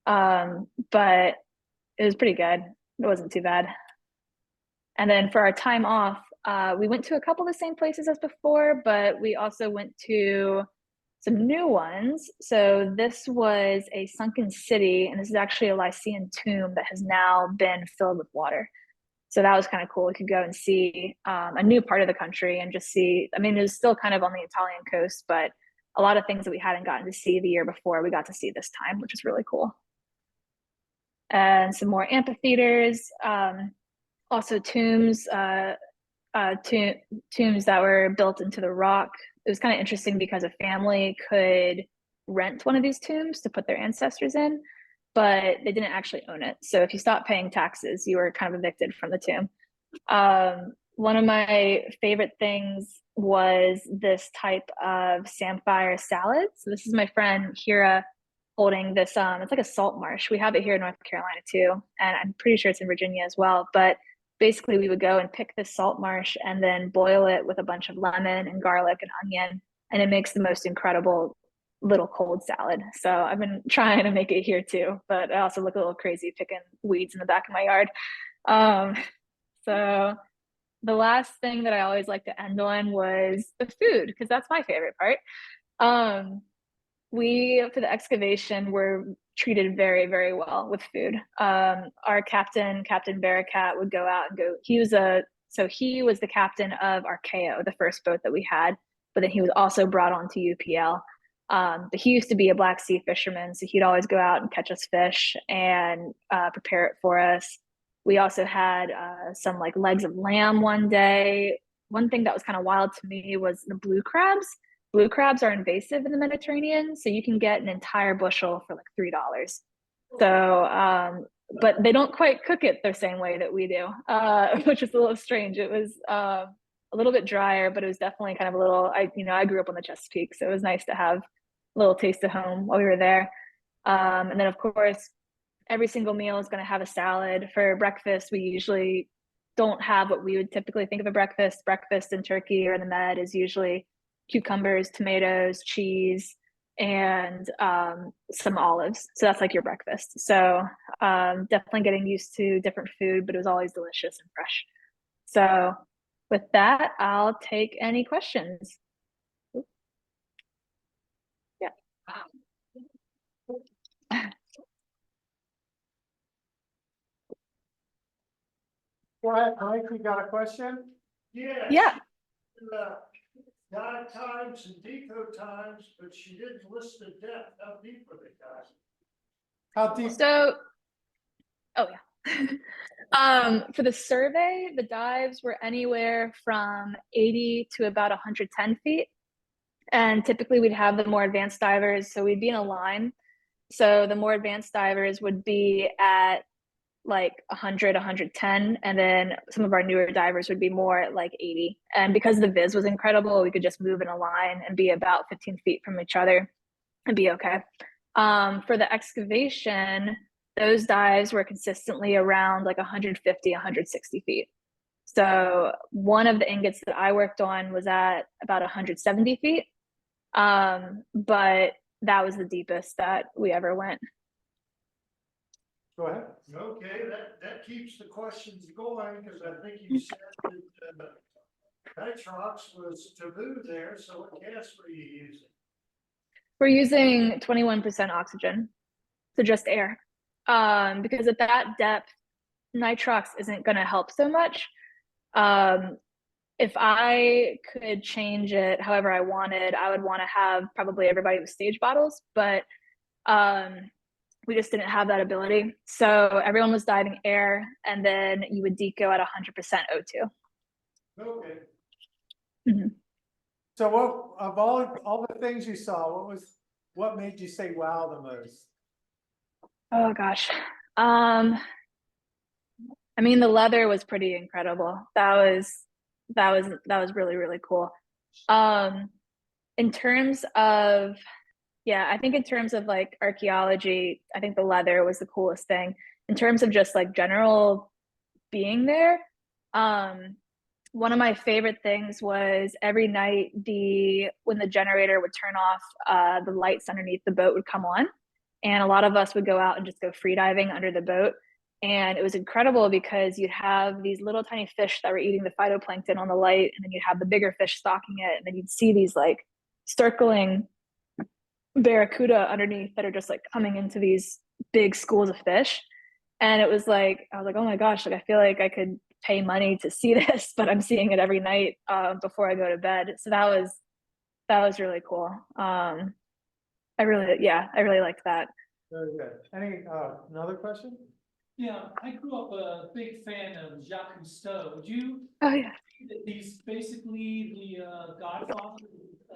But it was pretty good. It wasn't too bad. And then for our time off, we went to a couple of the same places as before, but we also went to some new ones. So this was a sunken city, and this is actually a Lycian tomb that has now been filled with water. So that was kind of cool. We could go and see a new part of the country and just see, it was still kind of on the Italian coast, but a lot of things that we hadn't gotten to see the year before, we got to see this time, which is really cool. And some more amphitheaters, also tombs, tombs that were built into the rock. It was kind of interesting because a family could rent one of these tombs to put their ancestors in, but they didn't actually own it. So if you stopped paying taxes, you were kind of evicted from the tomb. one of my favorite things was this type of samphire salad. So this is my friend Hira holding this. It's like a salt marsh. We have it here in North Carolina too, and I'm pretty sure it's in Virginia as well. But basically, we would go and pick this salt marsh and then boil it with a bunch of lemon and garlic and onion, and it makes the most incredible little cold salad. So I've been trying to make it here too, but I also look a little crazy picking weeds in the back of my yard. Um, so the last thing that I always like to end on was the food, because that's my favorite part. Um, we, for the excavation, were treated very, very well with food. Our captain, Captain Barakat, would go out and go, he was the captain of Archaeo, the first boat that we had, but then he was also brought on to UPL. But he used to be a Black Sea fisherman, so he'd always go out and catch us fish and prepare it for us. We also had some like legs of lamb one day. One thing that was kind of wild to me was the blue crabs. Blue crabs are invasive in the Mediterranean, so you can get an entire bushel for like $3. So, but they don't quite cook it the same way that we do, which is a little strange. It was a little bit drier, but it was definitely kind of a little. I grew up on the Chesapeake, so it was nice to have a little taste of home while we were there. And then, of course, every single meal is going to have a salad. For breakfast, we usually don't have what we would typically think of a breakfast. Breakfast in Turkey or in the Med is usually cucumbers, tomatoes, cheese, and some olives. So that's like your breakfast. So definitely getting used to different food, but it was always delicious and fresh. So with that, I'll take any questions. Yeah. Go ahead, Mike, you got a question? Yes. Yeah. Dive times and deco times, but she didn't list the depth. How deep were they, guys? How deep? So, oh yeah. For the survey, the dives were anywhere from 80 to about 110 feet. And typically we'd have the more advanced divers, so we'd be in a line. So the more advanced divers would be at like 100, 110, and then some of our newer divers would be more at like 80. And because the viz was incredible, we could just move in a line and be about 15 feet from each other and be okay. For the excavation, those dives were consistently around like 150, 160 feet. So one of the ingots that I worked on was at about 170 feet. But that was the deepest that we ever went. Go ahead. Okay, that keeps the questions going, because I think you said that nitrox was taboo there, so what gas were you using? We're using 21% oxygen, so just air. Because at that depth, nitrox isn't going to help so much. If I could change it however I wanted, I would want to have probably everybody with stage bottles, but we just didn't have that ability. So everyone was diving air, and then you would deco at 100% O2. Okay. Mm-hmm. So what of all the things you saw, what made you say wow the most? Oh gosh. I mean, the leather was pretty incredible. That was really, really cool. In terms of, yeah, I think in terms of like archaeology, I think the leather was the coolest thing. In terms of just like general being there, one of my favorite things was every night when the generator would turn off, the lights underneath the boat would come on, and a lot of us would go out and just go free diving under the boat. And it was incredible because you'd have these little tiny fish that were eating the phytoplankton on the light, and then you'd have the bigger fish stalking it, and then you'd see these like circling barracuda underneath that are just like coming into these big schools of fish. And it was like, I was like, oh my gosh, like I feel like I could pay money to see this, but I'm seeing it every night before I go to bed. So that was really cool. I really liked that. Very good. Any another question? Yeah, I grew up a big fan of Jacques Cousteau. Would you Oh yeah. say that he's basically the godfather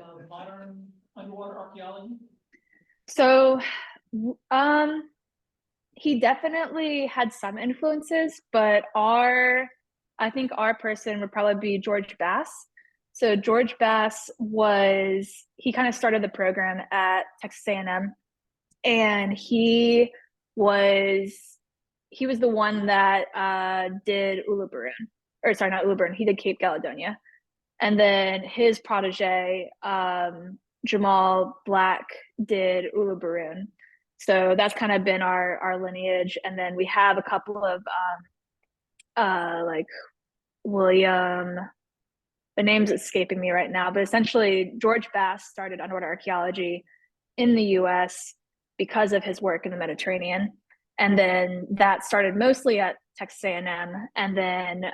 of modern underwater archaeology? So he definitely had some influences, but our I think our person would probably be George Bass. So George Bass he kind of started the program at Texas A&M, and he was the one that did Uluburun, or sorry, not Uluburun. He did Cape Caledonia, and then his protege Jamal Black did Uluburun. So that's kind of been our lineage, and then we have a couple of like William. The name's escaping me right now, but essentially George Bass started underwater archaeology in the US because of his work in the Mediterranean. And then that started mostly at Texas A&M, and then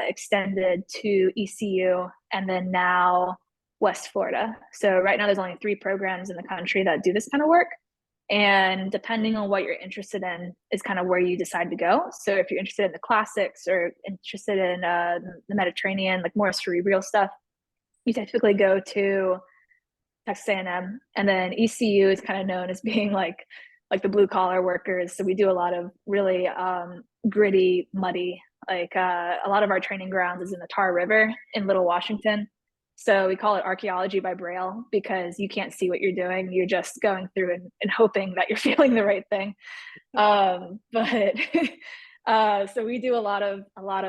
extended to ECU, and then now West Florida. So right now there's only 3 programs in the country that do this kind of work. And depending on what you're interested in is kind of where you decide to go. So if you're interested in the classics or interested in the Mediterranean, like more cerebral stuff, you typically go to Texas A&M. And then ECU is kind of known as being like the blue collar workers. So we do a lot of really gritty, muddy, like a lot of our training grounds is in the Tar River in Little Washington. So we call it archaeology by braille because you can't see what you're doing. You're just going through and hoping that you're feeling the right thing. But so we do a lot of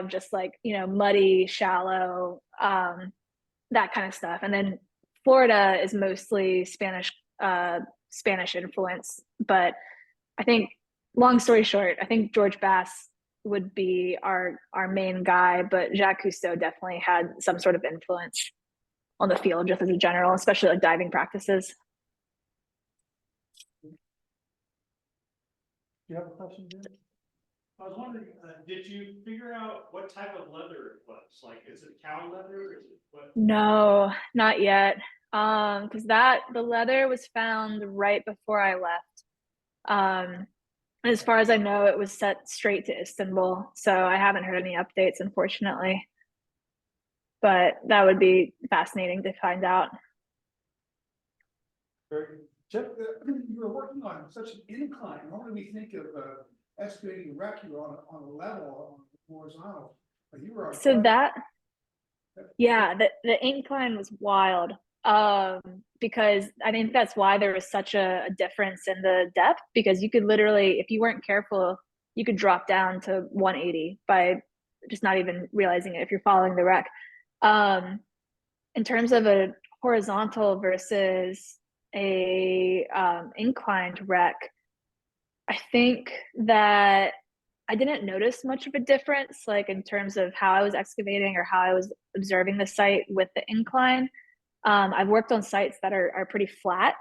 just like, you know, muddy, shallow, that kind of stuff. And then Florida is mostly Spanish influence. But I think, long story short, I think George Bass would be our main guy, but Jacques Cousteau definitely had some sort of influence on the field just as a general, especially like diving practices. Do you have a question, Jim? I was wondering, did you figure out what type of leather it was? Like, is it cow leather? Is it what? No, not yet. Because the leather was found right before I left. As far as I know, it was set straight to Istanbul, so I haven't heard any updates, unfortunately. But that would be fascinating to find out. Jeff, you were working on such an incline. Normally we think of excavating a wreck, you were on a level, on horizontal, but you were on. So the incline was wild. Because I think that's why there was such a difference in the depth, because you could literally, if you weren't careful, you could drop down to 180 by just not even realizing it if you're following the wreck. In terms of a horizontal versus a inclined wreck, I think that I didn't notice much of a difference, like in terms of how I was excavating or how I was observing the site with the incline. I've worked on sites that are pretty flat,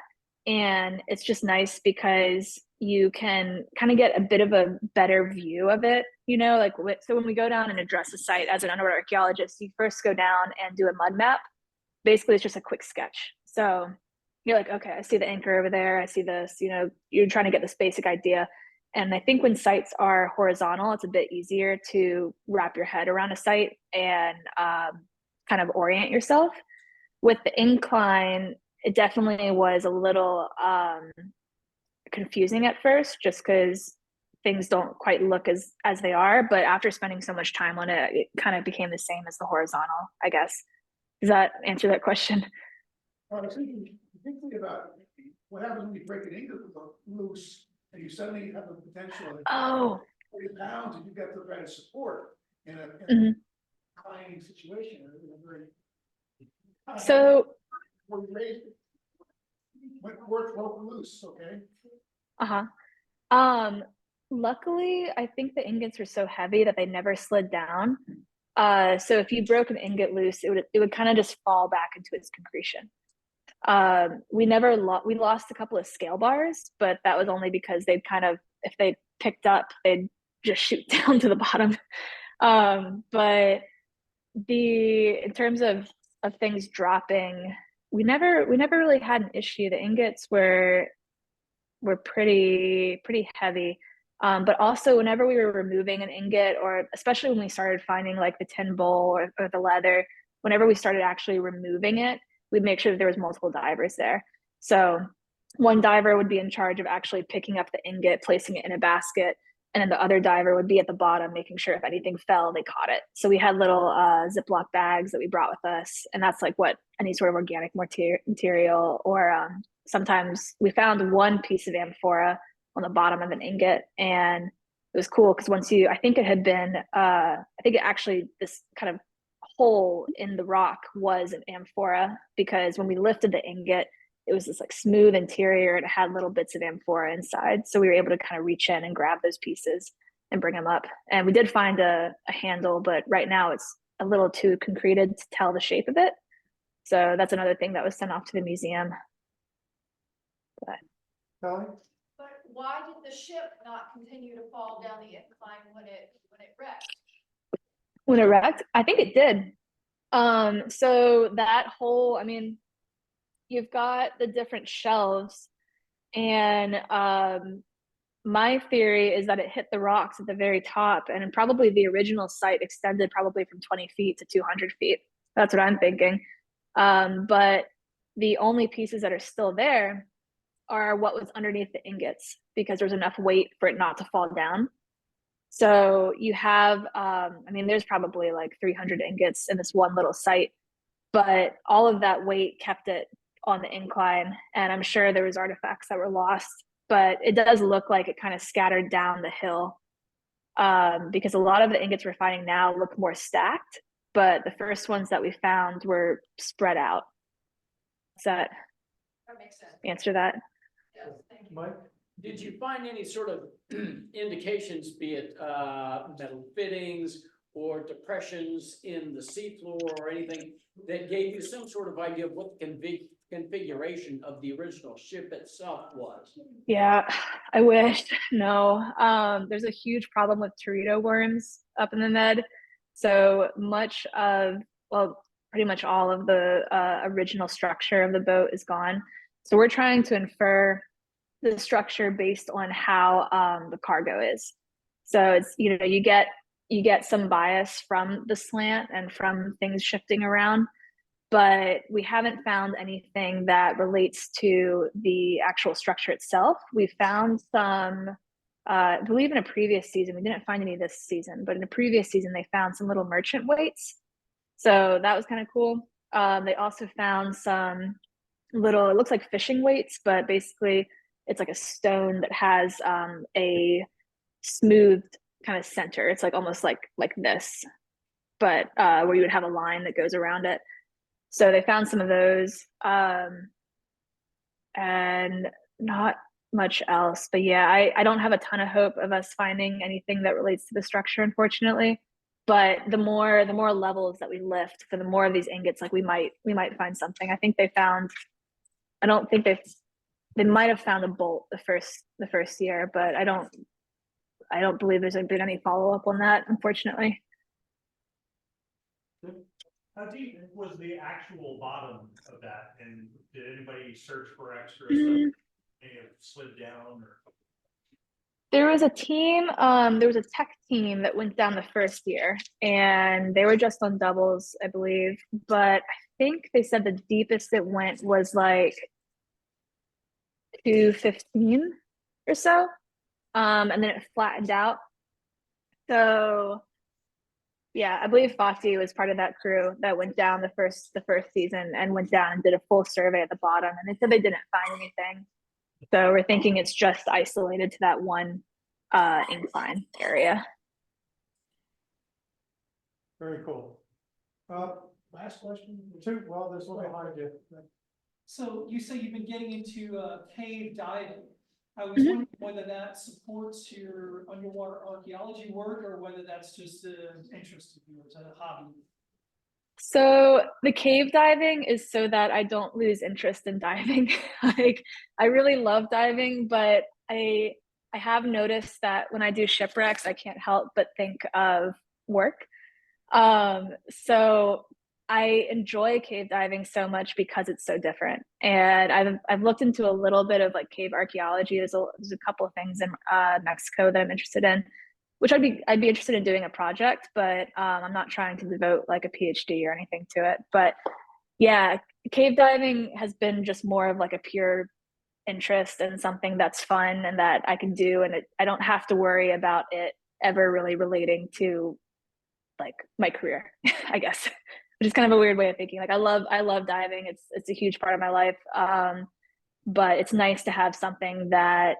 and it's just nice because you can kind of get a bit of a better view of it, you know, like, so when we go down and address a site as an underwater archaeologist, you first go down and do a mud map. Basically, it's just a quick sketch. So you're like, okay, I see the anchor over there. I see this, you know, you're trying to get this basic idea. And I think when sites are horizontal, it's a bit easier to wrap your head around a site and kind of orient yourself. With the incline, it definitely was a little confusing at first, just because things don't quite look as they are. But after spending so much time on it, it kind of became the same as the horizontal, I guess. Does that answer that question? I was thinking about what happens when you break an ingot loose and you suddenly have the potential of 40 pounds and you've got to try to support in a climbing situation. So work loose, okay. Luckily, I think the ingots were so heavy that they never slid down. So if you broke an ingot loose, it would kind of just fall back into its concretion. We lost a couple of scale bars, but that was only because they'd kind of, if they picked up, they'd just shoot down to the bottom. But in terms of things dropping, we never really had an issue. The ingots were pretty heavy. But also whenever we were removing an ingot, or especially when we started finding like the tin bowl or the leather, whenever we started actually removing it, we'd make sure that there was multiple divers there. So one diver would be in charge of actually picking up the ingot, placing it in a basket, and then the other diver would be at the bottom, making sure if anything fell, they caught it. So we had little Ziploc bags that we brought with us, and that's like what any sort of organic material, or sometimes we found one piece of amphora on the bottom of an ingot, and it was cool because once I think it had been, I think it actually, this kind of hole in the rock was an amphora, because when we lifted the ingot, it was this like smooth interior and it had little bits of amphora inside. So we were able to kind of reach in and grab those pieces and bring them up. And we did find a handle, but right now it's a little too concreted to tell the shape of it. So that's another thing that was sent off to the museum. Kelly? But why did the ship not continue to fall down the incline when it wrecked? When it wrecked, I think it did. So that whole, I mean, you've got the different shelves, and my theory is that it hit the rocks at the very top, and probably the original site extended probably from 20 feet to 200 feet. That's what I'm thinking. But the only pieces that are still there are what was underneath the ingots, because there's enough weight for it not to fall down. So you have, I mean, there's probably like 300 ingots in this one little site, but all of that weight kept it on the incline. And I'm sure there was artifacts that were lost, but it does look like it kind of scattered down the hill, because a lot of the ingots we're finding now look more stacked, but the first ones that we found were spread out. Does that makes sense. answer that? Yes, thank you. Mike? Did you find any sort of indications, be it metal fittings or depressions in the seafloor or anything that gave you some sort of idea of what the configuration of the original ship itself was? Yeah, I wish. No. There's a huge problem with teredo worms up in the Med. So much of, well, pretty much all of the original structure of the boat is gone. So we're trying to infer the structure based on how the cargo is. So it's, you know, you get some bias from the slant and from things shifting around, but we haven't found anything that relates to the actual structure itself. We found some, I believe in a previous season, we didn't find any this season, but in a previous season, they found some little merchant weights. So that was kind of cool. They also found some little, it looks like fishing weights, but basically it's like a stone that has a smoothed kind of center. It's like almost like this, but where you would have a line that goes around it. So they found some of those, and not much else. But yeah, I don't have a ton of hope of us finding anything that relates to the structure, unfortunately. But the more levels that we lift, for the more of these ingots, like we might find something. I think they found, I don't think they might have found a bolt the first year, but I don't believe there's been any follow-up on that, unfortunately. How deep was the actual bottom of that, and did anybody search for extra stuff? May have slid down, or? There was a team, there was a tech team that went down the first year, and they were just on doubles, I believe. But I think they said the deepest it went was like 215 or so, and then it flattened out. So yeah, I believe Fossey was part of that crew that went down the first season and went down and did a full survey at the bottom, and they said they didn't find anything. So we're thinking it's just isolated to that one incline area. Very cool. Last question. Well, there's one behind you. So you say you've been getting into cave diving. I was Mhm. wondering whether that supports your underwater archaeology work or whether that's just an interest of yours, a hobby. So the cave diving is so that I don't lose interest in diving. Like, I really love diving, but I have noticed that when I do shipwrecks, I can't help but think of work. So I enjoy cave diving so much because it's so different. And I've looked into a little bit of like cave archaeology. There's a couple of things in Mexico that I'm interested in, which I'd be interested in doing a project, but I'm not trying to devote like a PhD or anything to it. But yeah, cave diving has been just more of like a pure interest and something that's fun and that I can do, and I don't have to worry about it ever really relating to like my career, I guess, which is kind of a weird way of thinking. Like I love diving. It's a huge part of my life. But it's nice to have something that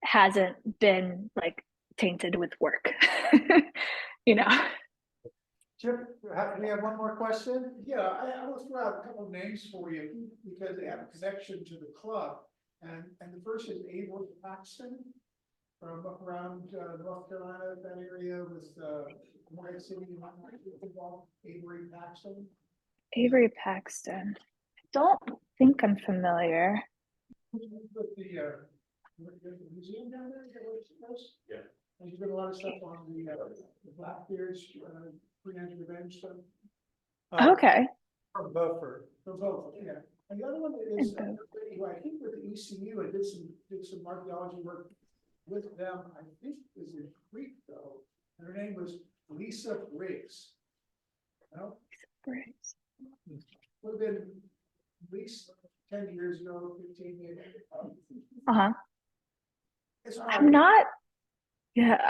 hasn't been like tainted with work, you know. Chip, we have one more question? Yeah, I will throw out a couple of names for you because they have a connection to the club. And the first is Avery Paxton from up around North Carolina, that area with Morehead City, Avery Paxton. Avery Paxton. I don't think I'm familiar. With the museum down there, is that what it was? Yeah. And he's done a lot of stuff on the Blackbeard's pre-end revenge stuff. Okay. From Beaufort. For both, yeah. And the other one is, who I think with the ECU, I did some archaeology work with them, I think is in Crete though. And her name was Lisa Briggs. No? Briggs. Would have been at least 10 years ago, 15 years ago. Uh-huh. It's I'm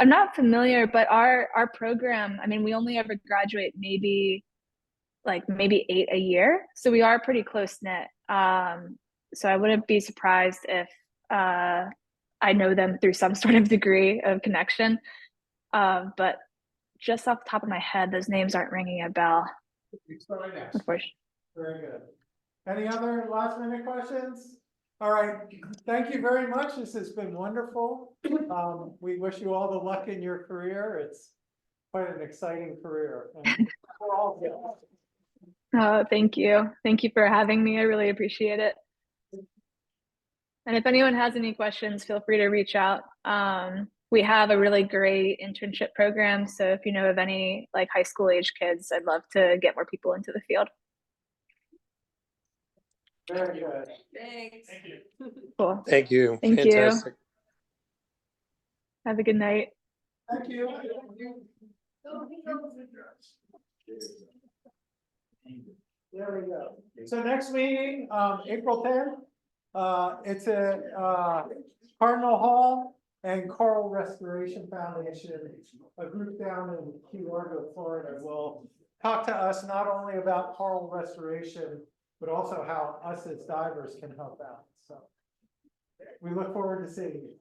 not familiar, but our program, I mean, we only ever graduate maybe 8 a year. So we are pretty close knit. So I wouldn't be surprised if I know them through some sort of degree of connection. But just off the top of my head, those names aren't ringing a bell. Unfortunately. Very good. Any other last minute questions? All right, thank you very much. This has been wonderful. We wish you all the luck in your career. It's quite an exciting career. And we're all good. Oh, thank you. Thank you for having me. I really appreciate it. And if anyone has any questions, feel free to reach out. We have a really great internship program. So if you know of any like high school age kids, I'd love to get more people into the field. Very good. Thanks. Thank you. Cool. Thank you. Thank you. Fantastic. Have a good night. Thank you. There we go. So next meeting, April 10th, it's at Cardinal Hall and Coral Restoration Foundation, a group down in Key Largo, Florida, will talk to us not only about coral restoration, but also how us as divers can help out. So we look forward to seeing you.